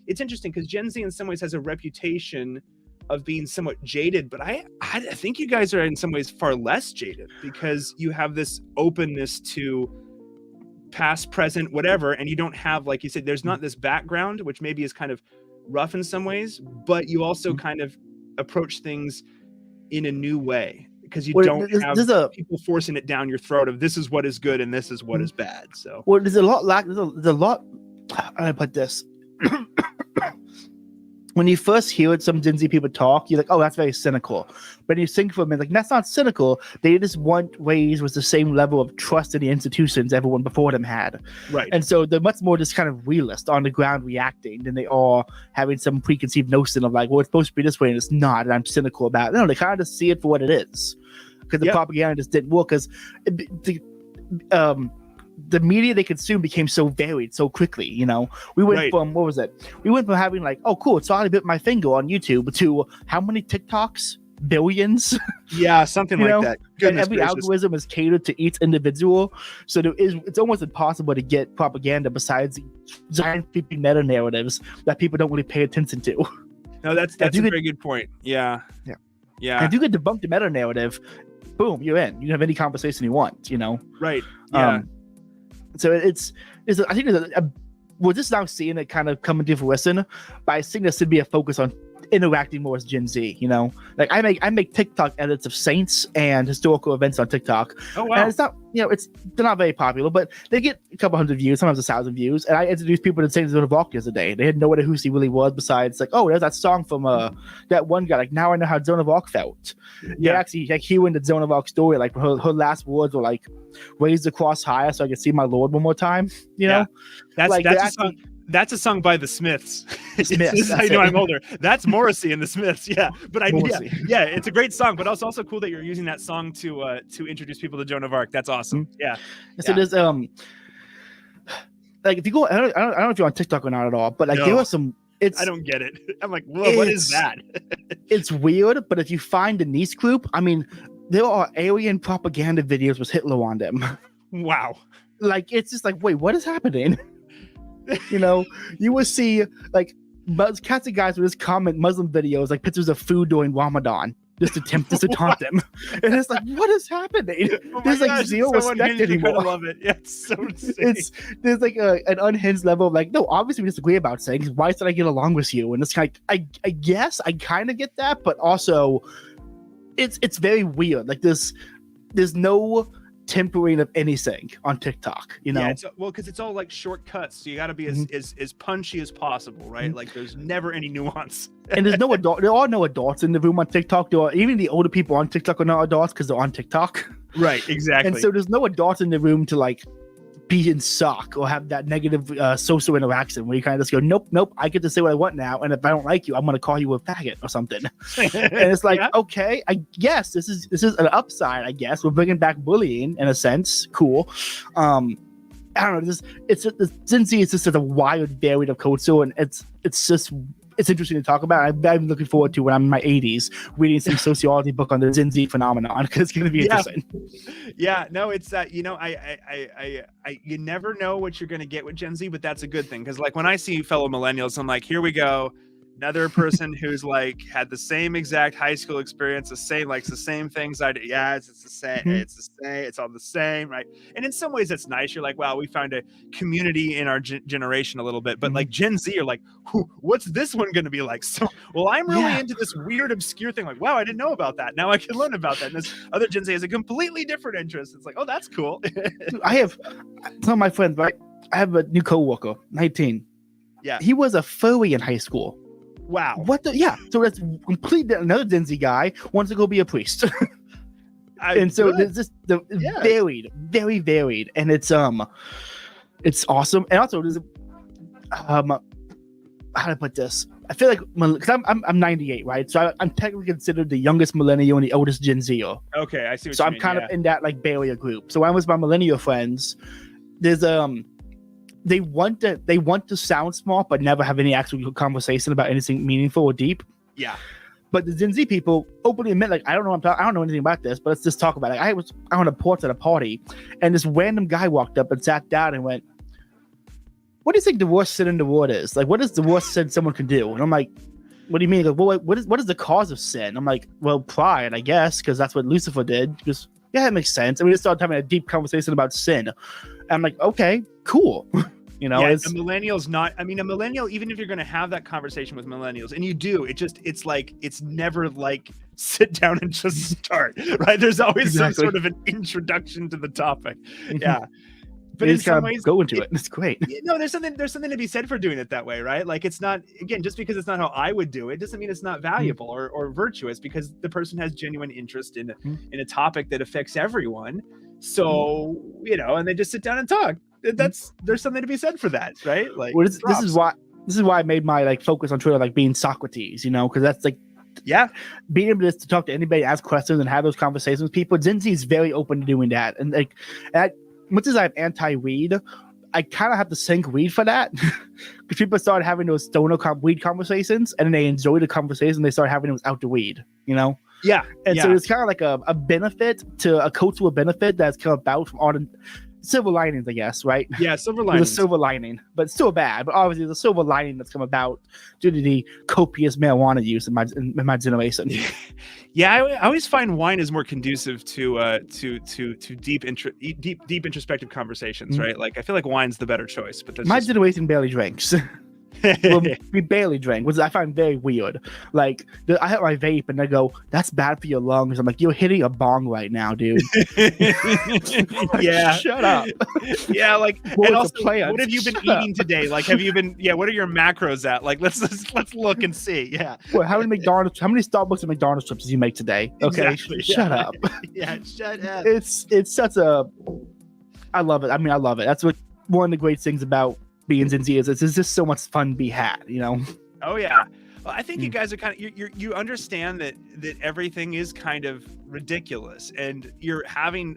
it's interesting because Gen Z in some ways has a reputation of being somewhat jaded, but I think you guys are in some ways far less jaded because you have this openness to past, present, whatever, and you don't have, like you said, there's not this background, which maybe is kind of rough in some ways, but you also kind of approach things in a new way because you don't have people forcing it down your throat of this is what is good and this is what is bad. So there's a lot I put this when you first hear some Gen Z people talk, you're like, oh, that's very cynical. But you think for a minute, like, that's not cynical. They just want raised with the same level of trust in the institutions everyone before them had. Right. And so they're much more just kind of realist on the ground reacting than they are having some preconceived notion of like, well, it's supposed to be this way and it's not, and I'm cynical about it. No, they kind of just see it for what it is. Because the propaganda just didn't work. Because the media they consume became so varied so quickly. We went from what was it? We went from having like, oh cool, it's already bit my finger on YouTube to how many TikToks? Billions. Yeah, something like that. And every algorithm is catered to each individual, so it's almost impossible to get propaganda besides giant creepy meta narratives that people don't really pay attention to. No, that's a very good point. Yeah. And if you could debunk the meta narrative, boom, you're in. You can have any conversation you want. Right. Yeah. So I think we're just now seeing it kind of coming to fruition, but I think there should be a focus on interacting more with Gen Z. Like I make TikTok edits of saints and historical events on TikTok. Oh wow! And it's not, they're not very popular, but they get a couple hundred views, sometimes 1,000 views. And I introduced people to Saints of the Valk the other day. They had no idea who he really was besides like, oh, there's that song from that one guy. Like now I know how Joan of Arc felt. Yeah, actually, like he went to Joan of Arc story. Like her last words were like, "Raise the cross higher so I can see my Lord one more time." Yeah. That's like a song. That's a song by the Smiths. Smiths. I know I'm older. That's Morrissey and the Smiths. Yeah, but it's a great song. But also cool that you're using that song to introduce people to Joan of Arc. That's awesome. Mm-hmm. Yeah. So there's like if you go, I don't know if you're on TikTok or not at all, but like there are some. I don't get it. I'm like, whoa, what is that? It's weird, but if you find a niche group, I mean, there are alien propaganda videos with Hitler on them. Wow. Like it's just like, wait, what is happening? You will see like cats and guys with just comment Muslim videos, like pictures of food during Ramadan, just to taunt them. And it's like, what is happening? There's like zero respect anymore. I love it. Yeah, it's so insane. There's like an unhinged level of like, no, obviously we disagree about things. Why should I get along with you? And it's kind of, I guess I kind of get that, but also it's very weird. Like there's no tempering of anything on TikTok, Yeah, because it's all like shortcuts, so you got to be as punchy as possible, right? Mm-hmm. Like there's never any nuance. And there's no adult. There are no adults in the room on TikTok. Even the older people on TikTok are not adults because they're on TikTok. Right, exactly. And so there's no adults in the room to like be in shock or have that negative social interaction where you kind of just go, nope, I get to say what I want now, and if I don't like you, I'm going to call you a faggot or something. And it's like, okay, I guess this is an upside. I guess we're bringing back bullying in a sense. Cool. I don't know. Gen Z is just a wild varied of culture, and it's interesting to talk about. I'm looking forward to when I'm in my 80s reading some sociology book on the Gen Z phenomenon because it's going to be interesting. Yeah, no, it's you never know what you're going to get with Gen Z, but that's a good thing because like when I see fellow millennials, I'm like, here we go. Another person who's like had the same exact high school experience, the same things I did. Yeah, it's the same. Mm-hmm. It's the same. It's all the same, right? And in some ways, it's nice. You're like, wow, we found a community in our generation a little bit. But like Gen Z, you're like, what's this one going to be like? So, well, I'm really into this weird, obscure thing. Like, wow, I didn't know about that. Now I can learn about that. And this other Gen Z has a completely different interest. It's like, oh, that's cool. I have some of my friends, right? I have a new coworker, 19. Yeah, he was a furry in high school. Wow. What the? Yeah. So that's completely another Gen Z guy wants to go be a priest. And so there's just varied, very varied, and it's awesome. And also there's how do I put this? I feel like because I'm 98, right? So I'm technically considered the youngest millennial and the oldest Gen Zer. Okay, I see. So I'm kind of in that like barrier group. So when I'm with my millennial friends, there's they want to sound smart but never have any actual conversation about anything meaningful or deep. Yeah. But the Gen Z people openly admit, like, I don't know anything about this, but let's just talk about it. I was on a porch at a party, and this random guy walked up and sat down and went, "What do you think the worst sin in the world is? Like, what is the worst sin someone can do?" And I'm like, "What do you mean? Like, well, what is the cause of sin?" I'm like, "Well, pride, I guess, because that's what Lucifer did." He goes, "Yeah, that makes sense." And we just started having a deep conversation about sin. And I'm like, "Okay, cool." A millennial's not. I mean, a millennial, even if you're going to have that conversation with millennials, and you do, it's never like sit down and just start, right? There's always some sort of an introduction to the topic. Yeah. But in some ways, go into it. It's great. There's something to be said for doing it that way, right? Like it's not, again, just because it's not how I would do it doesn't mean it's not valuable or virtuous, because the person has genuine interest in a topic that affects everyone. So, and they just sit down and talk. There's something to be said for that, right? Like, well, this is why I made my like focus on Twitter like being Socrates, because that's like, being able to talk to anybody, ask questions, and have those conversations with people. Gen Z is very open to doing that, and like much as I'm anti-weed, I kind of have to sink weed for that because people started having those stoner weed conversations, and then they enjoy the conversation. They start having it without the weed, you know? Yeah. And so it's kind of like a benefit to a cultural benefit that's come about from all the silver linings, I guess, right? Yeah, silver There's linings. a silver lining, but still bad. But obviously, there's a silver lining that's come about due to the copious marijuana use in my generation. Yeah, I always find wine is more conducive to deep introspective conversations, right? Like I feel like wine's the better choice. But that's my generation barely drinks. Well, we barely drink, which I find very weird. Like, I hit my vape and they go, "That's bad for your lungs." I'm like, "You're hitting a bong right now, dude." Yeah, shut up. Yeah, like, Well, and also, plants. what have you been Shut eating up. today? Like, have you been? Yeah, what are your macros at? Like, let's look and see. Yeah. Well, how many Starbucks and McDonald's trips did you make today? Okay, Exactly, shut yeah. up. Yeah, shut up. It's such a. I love it. I mean, I love it. That's what one of the great things about being Zinzi is. It's just so much fun to be had, you know. Oh yeah. Well, I think you guys are kind of you understand that everything is kind of ridiculous, and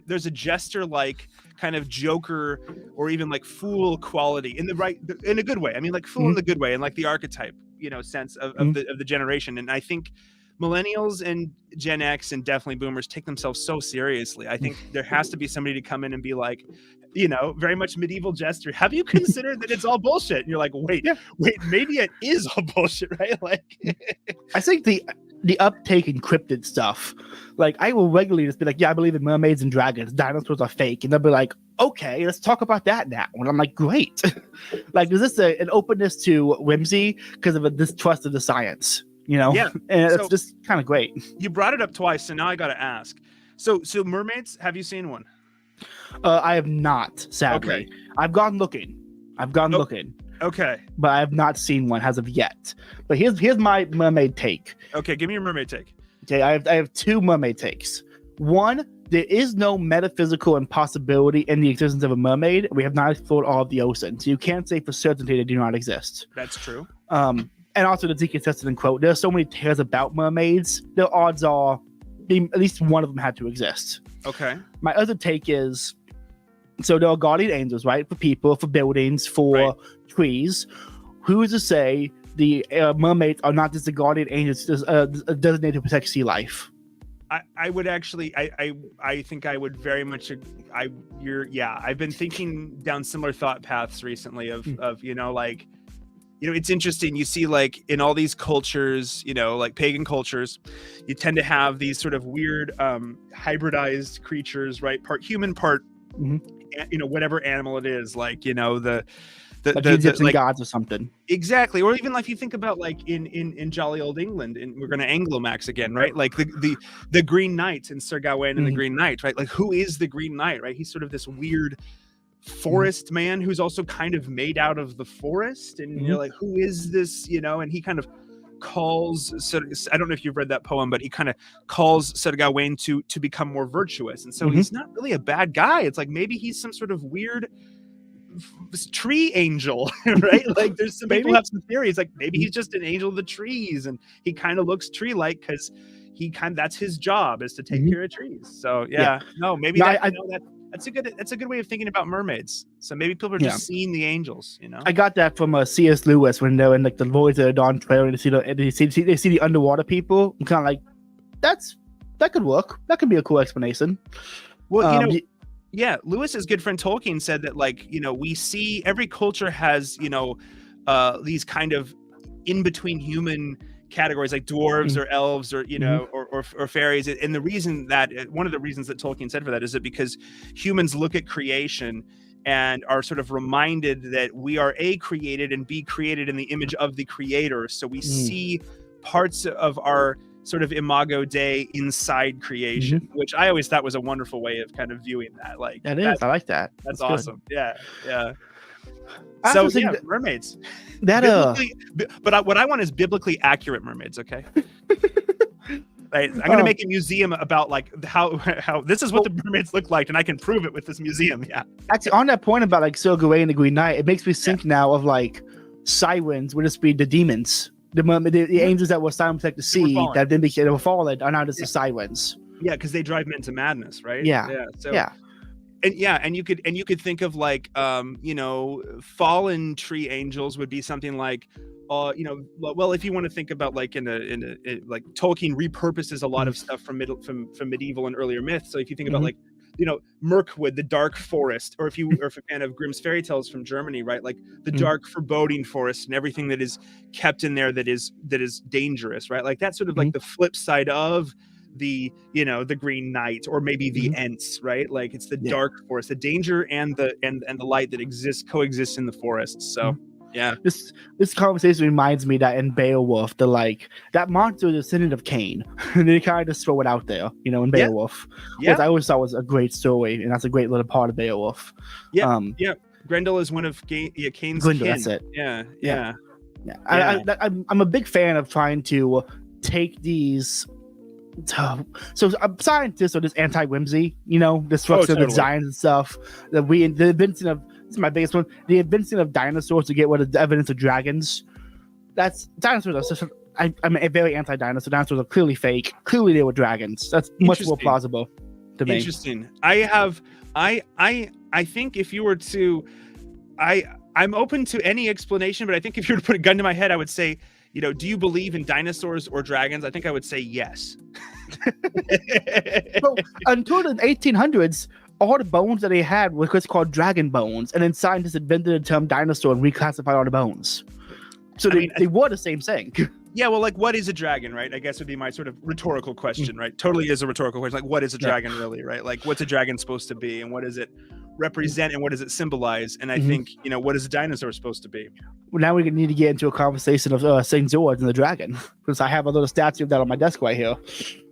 there's a jester like kind of joker or even like fool quality in a good way. I mean, like fool in the good way, and like the archetype, you know, sense of the generation. And I think millennials and Gen X and definitely boomers take themselves so seriously. I think there has to be somebody to come in and be like, you know, very much medieval jester. Have you considered that it's all bullshit? And you're like, wait, maybe it is all bullshit, right? Like, I think the uptake in cryptid stuff, like I will regularly just be like, yeah, I believe in mermaids and dragons. Dinosaurs are fake, and they'll be like, okay, let's talk about that now. And I'm like, great. Like, is this an openness to whimsy because of a distrust of the science? You know, yeah, and it's just kind of great. You brought it up twice, so now I got to ask. So mermaids, have you seen one? I have not, sadly. Okay. I've gone looking. Okay. But I have not seen one as of yet. But here's my mermaid take. Okay, give me your mermaid take. Okay, I have two mermaid takes. One, there is no metaphysical impossibility in the existence of a mermaid. We have not explored all of the ocean, so you can't say for certainty they do not exist. That's true. And also the Zeke Testament quote, there are so many tales about mermaids, the odds are at least one of them had to exist. Okay. My other take is, so there are guardian angels, right? For people, for buildings, for trees. Who is to say the mermaids are not just the guardian angels designated to protect sea life? I would actually, I think I would very much, I've been thinking down similar thought paths recently of, you know, like, you know, it's interesting. You see, like in all these cultures, you know, like pagan cultures, you tend to have these sort of weird hybridized creatures, right? Part human, part, you know, whatever animal it is, like, you know, the Egyptian like, gods or something. Exactly. Or even like you think about like in jolly old England, and we're going to Anglo-Max again, right? Like the Green Knight and Sir Gawain and the Green Knight, right? Like, who is the Green Knight, right? He's sort of this weird forest man who's also kind of made out of the forest, and you're like, who is this, you know? And he kind of calls, I don't know if you've read that poem, but he kind of calls Sir Gawain to become more virtuous, and so he's not really a bad guy. It's like maybe he's some sort of weird tree angel, right? Like there's some people have some theories, like maybe he's just an angel of the trees, and he kind of looks tree-like because that's his job, is to take care of trees. So that's a good way of thinking about mermaids. So maybe people are just seeing the angels, you know. I got that from C.S. Lewis when they're in like the Voyage of the Dawn Trail, and they see the underwater people. I'm kind of like, that could work. That could be a cool explanation. Well, you know, yeah, Lewis's good friend Tolkien said that, like, you know, we see every culture has, you know, these kind of in between human categories, like dwarves or elves or, you know, or fairies. And the reason that one of the reasons that Tolkien said for that is that because humans look at creation and are sort of reminded that we are created and be created in the image of the creator. So we see parts of our sort of imago Dei inside creation, which I always thought was a wonderful way of kind of viewing that. Like that is, I like that. That's awesome. Good. Yeah. So mermaids. That what I want is biblically accurate mermaids. Okay. I'm going to make a museum about like how this is what the mermaids look like, and I can prove it with this museum. Yeah. Actually, on that point about like Sir Gawain and the Green Knight, it makes me think now of like sirens would just be the demons. The angels that were silent protect the sea that then became fallen are now just the sirens. Yeah, because they drive men to madness, right? Yeah. and you could think of like fallen tree angels would be something like well, if you want to think about like like Tolkien repurposes a lot of stuff from medieval and earlier myths. So if you think about like Mirkwood, the dark forest, or if you're a fan of Grimm's fairy tales from Germany, right, like the dark foreboding forest and everything that is kept in there that is dangerous, right, like that's sort of like the flip side of the the Green Knight, or maybe the Ents, right, like it's the dark forest, the danger and the light that coexists in the forest. So yeah, this conversation reminds me that in Beowulf, that monster is a descendant of Cain, and they kind of just throw it out there, in Beowulf, which I always thought was a great story, and that's a great little part of Beowulf. Grendel is one of Cain's Grendel, kin. that's it. Yeah. I'm a big fan of trying to take these. So scientists are just anti-whimsy, destruction of designs and stuff. The invention of, this is my biggest one, the invention of dinosaurs to get rid of the evidence of dragons. That's dinosaurs are I'm a very anti-dinosaur. Dinosaurs are clearly fake. Clearly they were dragons. That's much more plausible to me. Interesting. I think if you were to, I'm open to any explanation, but I think if you were to put a gun to my head, I would say, do you believe in dinosaurs or dragons? I think I would say yes. So, until the 1800s, all the bones that they had were what's called dragon bones, and then scientists invented the term dinosaur and reclassified all the bones. So they were the same thing. Yeah, well, like, what is a dragon, right? I guess would be my sort of rhetorical question, right? Totally is a rhetorical question. Like, what is a dragon really, right? Like, what's a dragon supposed to be, and what does it represent, and what does it symbolize? And I think, what is a dinosaur supposed to be? Well, now we need to get into a conversation of St. George and the dragon, because I have a little statue of that on my desk right here.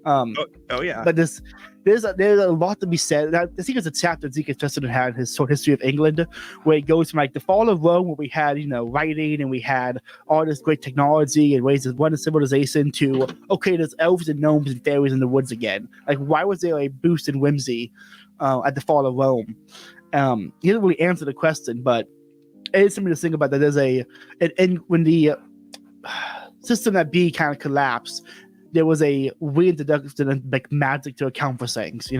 Yeah. But there's a lot to be said. I think there's a chapter Zeke Chesterton had in his short history of England, where it goes from like the fall of Rome, where we had writing and we had all this great technology and ways to run a civilization, to there's elves and gnomes and fairies in the woods again. Like, why was there a boost in whimsy at the fall of Rome? He didn't really answer the question, but it is something to think about. That there's and when the system that B kind of collapsed, there was a reintroduction of like magic to account for things,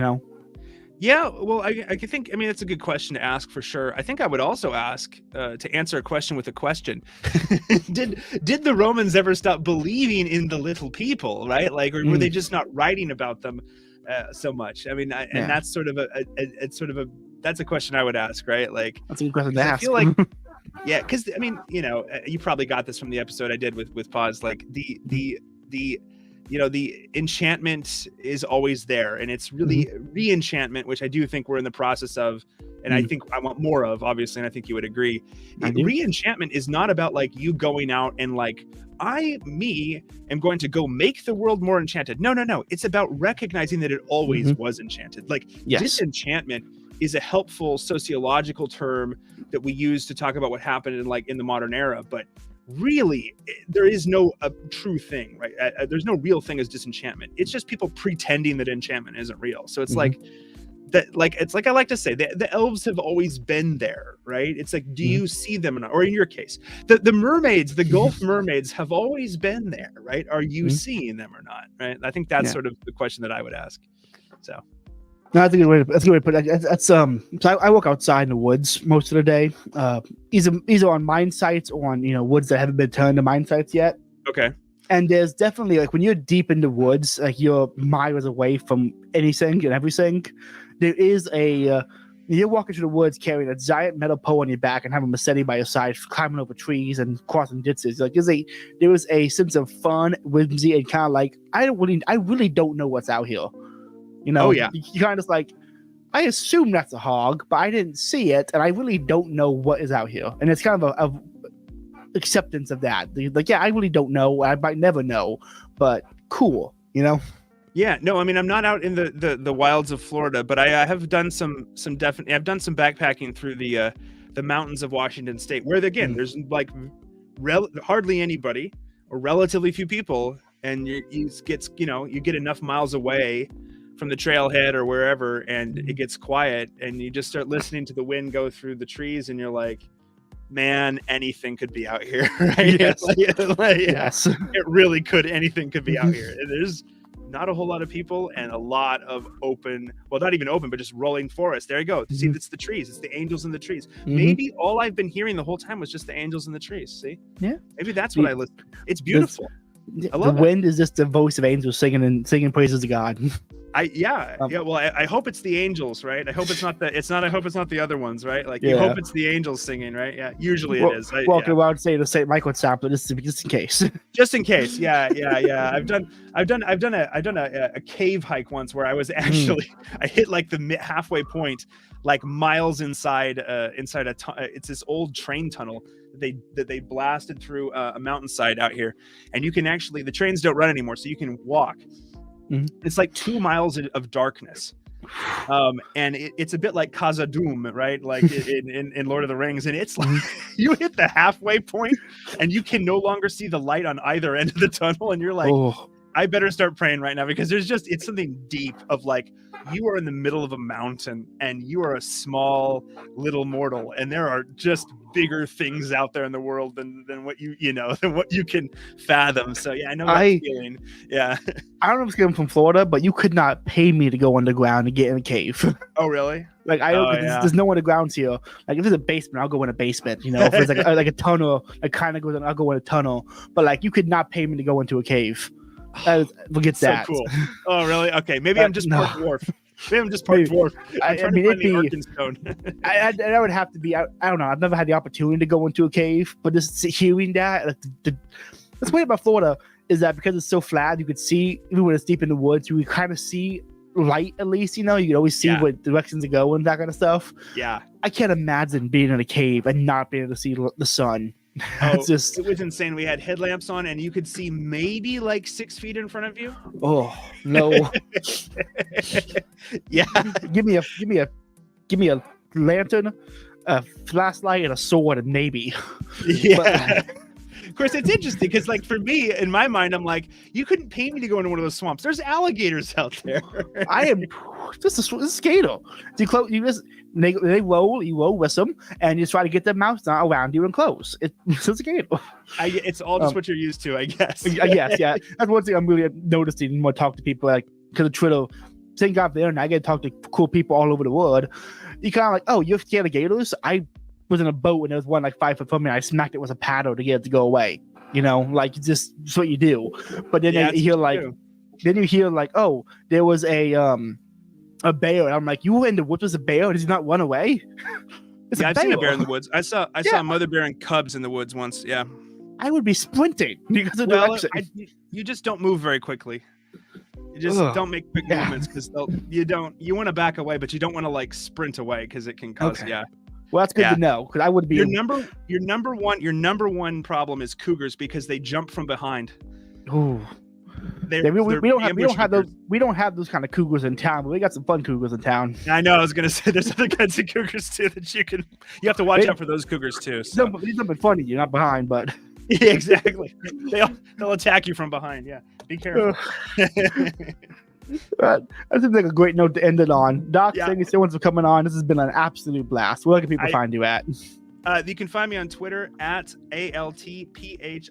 Yeah, well, I think, that's a good question to ask for sure. I think I would also ask to answer a question with a question. Did the Romans ever stop believing in the little people, right? Like, or were they just not writing about them so much? And that's sort of that's a question I would ask, right? Like, that's a good question to ask. I feel like, yeah, because you probably got this from the episode I did with Pause. Like the enchantment is always there, and it's really re-enchantment, which I do think we're in the process of, and I think I want more of, obviously, and I think you would agree. Re-enchantment is not about like you going out and like, am going to go make the world more enchanted. No. It's about recognizing that it always was enchanted. Like, disenchantment is a helpful sociological term that we use to talk about what happened in the modern era, but really there is no true thing, right? There's no real thing as disenchantment. It's just people pretending that enchantment isn't real. So it's like that, like, it's like I like to say, the elves have always been there, right? It's like, do you see them or not? Or in your case, the mermaids, the Gulf mermaids have always been there, right? Are you seeing them or not, right? I think that's sort of the question that I would ask. So no, that's a good way to put it. That's so I walk outside in the woods most of the day, either on mine sites or on woods that haven't been turned to mine sites yet. Okay. And there's definitely, like, when you're deep in the woods, like you're miles away from anything and everything, there is you're walking through the woods carrying a giant metal pole on your back and having a machete by your side, climbing over trees and crossing ditches. Like, there was a sense of fun, whimsy, and kind of like, I really don't know what's out here. You kind of like, I assume that's a hog, but I didn't see it, and I really don't know what is out here. And it's kind of a acceptance of that. Like, yeah, I really don't know. I might never know, but cool, Yeah, no, I'm not out in the wilds of Florida, but I have done I've done some backpacking through the mountains of Washington State, where again there's like hardly anybody or relatively few people, and you get enough miles away from the trailhead or wherever, and it gets quiet, and you just start listening to the wind go through the trees, and you're like, man, anything could be out here, right? Yes. Yes. It really could. Anything could be out here. not a whole lot of people, and a lot of open, well, not even open, but just rolling forest. There you go. See, it's the trees. It's the angels in the trees. Maybe all I've been hearing the whole time was just the angels in the trees. See? Yeah. Maybe that's what I listened to. It's beautiful. The wind is just the voice of angels singing praises to God. Well, I hope it's the angels, right? I hope it's not I hope it's not the other ones, right? Like you hope it's the angels singing, right? Yeah, usually it is. Walking around saying the St. Michael sample just in case. Just in case. Yeah. I've done a cave hike once where I was actually I hit like the halfway point, like miles inside it's this old train tunnel that they blasted through a mountainside out here, and you can actually, the trains don't run anymore, so you can walk. It's like 2 miles of darkness, and it's a bit like Khazad-dûm, right? Like in Lord of the Rings, and it's like you hit the halfway point, and you can no longer see the light on either end of the tunnel, and you're like, I better start praying right now, because it's something deep of like, you are in the middle of a mountain and you are a small little mortal, and there are just bigger things out there in the world than what than what you can fathom. So yeah, I know that feeling. Yeah. I don't know if it's from Florida, but you could not pay me to go underground and get in a cave. Oh really? Like there's no underground here. Like if there's a basement, I'll go in a basement. If there's like a tunnel, I kind of goes in, I'll go in a tunnel. But like you could not pay me to go into a cave. Forget that. So cool. Oh really? Okay, maybe I'm just part dwarf. Maybe I'm just part dwarf. I mean, it'd be Arkenstone. I would have to be. I don't know. I've never had the opportunity to go into a cave, but just hearing that, like what's weird about Florida is that because it's so flat, you could see even when it's deep in the woods, you would kind of see light at least. You can always see what directions to go and that kind of stuff. Yeah, I can't imagine being in a cave and not being able to see the sun. It was insane. We had headlamps on, and you could see maybe like 6 feet in front of you. Oh no! Yeah, give me a lantern, a flashlight, and a sword, and maybe. Yeah. Of course, it's interesting because, like, for me, in my mind, I'm like, you couldn't pay me to go into one of those swamps. There's alligators out there. I am just a skater. They roll, you roll with them, and you try to get their mouths around you and close. It's a skater. It's all just what you're used to, I guess. Yeah. That's one thing I'm really noticing when I talk to people, like, because of Twitter. Thank God for the internet, I get to talk to cool people all over the world. You kind of like, oh, you're scared of gators? I was in a boat and there was one like 5 foot from me. I smacked it with a paddle to get it to go away. Like it's what you do. But then you hear like, oh, there was a bear. And I'm like, you were in the woods with a bear? Did he not run away? I've seen a bear in the woods. I saw a mother bear and cubs in the woods once. Yeah, I would be sprinting because of direction. You just don't move very quickly. You just don't make quick movements because you want to back away, but you don't want to like sprint away because it can cause Well, that's good to know because I would be your number one problem is cougars because they jump from behind. Ooh. We don't have those kind of cougars in town, but we got some fun cougars in town. I know. I was gonna say there's other kinds of cougars too that you have to watch out for those cougars too. So. No, it's something funny. You're not behind, but yeah, exactly. They'll attack you from behind. Yeah, be careful. That seems like a great note to end it on. Doc, thank you so much for comcoming on. This has been an absolute blast. Where can people find you at? You can find me on Twitter at ALTPHILOGE.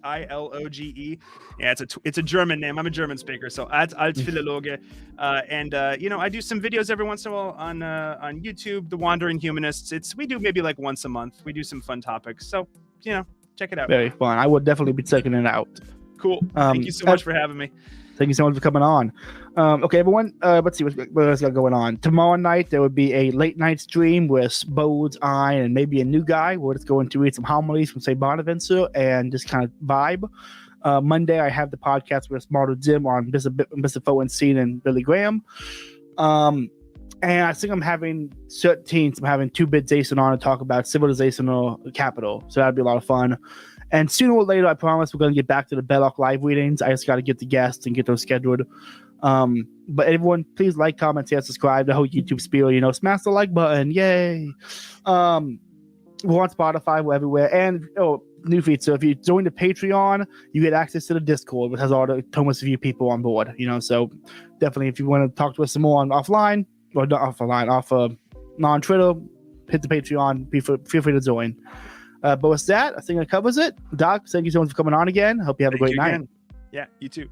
Yeah, it's a German name. I'm a German speaker, so at Altphilologe. And I do some videos every once in a while on YouTube, The Wandering Humanists. We do maybe like once a month. We do some fun topics. So, check it out. Very fun. I would definitely be checking it out. Cool. Thank you so much for having me. Thank you so much for coming on. Okay, everyone, let's see what else got going on. Tomorrow night, there will be a late night stream with Bodes, I, and maybe a new guy. We're just going to read some homilies from St. Bonaventure and just kind of vibe. Monday, I have the podcast with Smarter Jim on Bishop Owen Scene and Billy Graham. And I think I'm having 13th, I'm having 2-Bit Jason on to talk about civilizational capital. So that'd be a lot of fun. And sooner or later, I promise we're going to get back to the Belloc live readings. I just got to get the guests and get those scheduled. But everyone, please like, comment, share, subscribe. The whole YouTube spiel, smash the like button. Yay. We're on Spotify, we're everywhere. And, new feed. So if you join the Patreon, you get access to the Discord, which has all the Thomas Review people on board, So definitely, if you want to talk to us some more on offline, or not offline, off non-Twitter, hit the Patreon. Feel free to join. But with that, I think that covers it. Doc, thank you so much for coming on again. Hope you have a great night. Yeah, you too.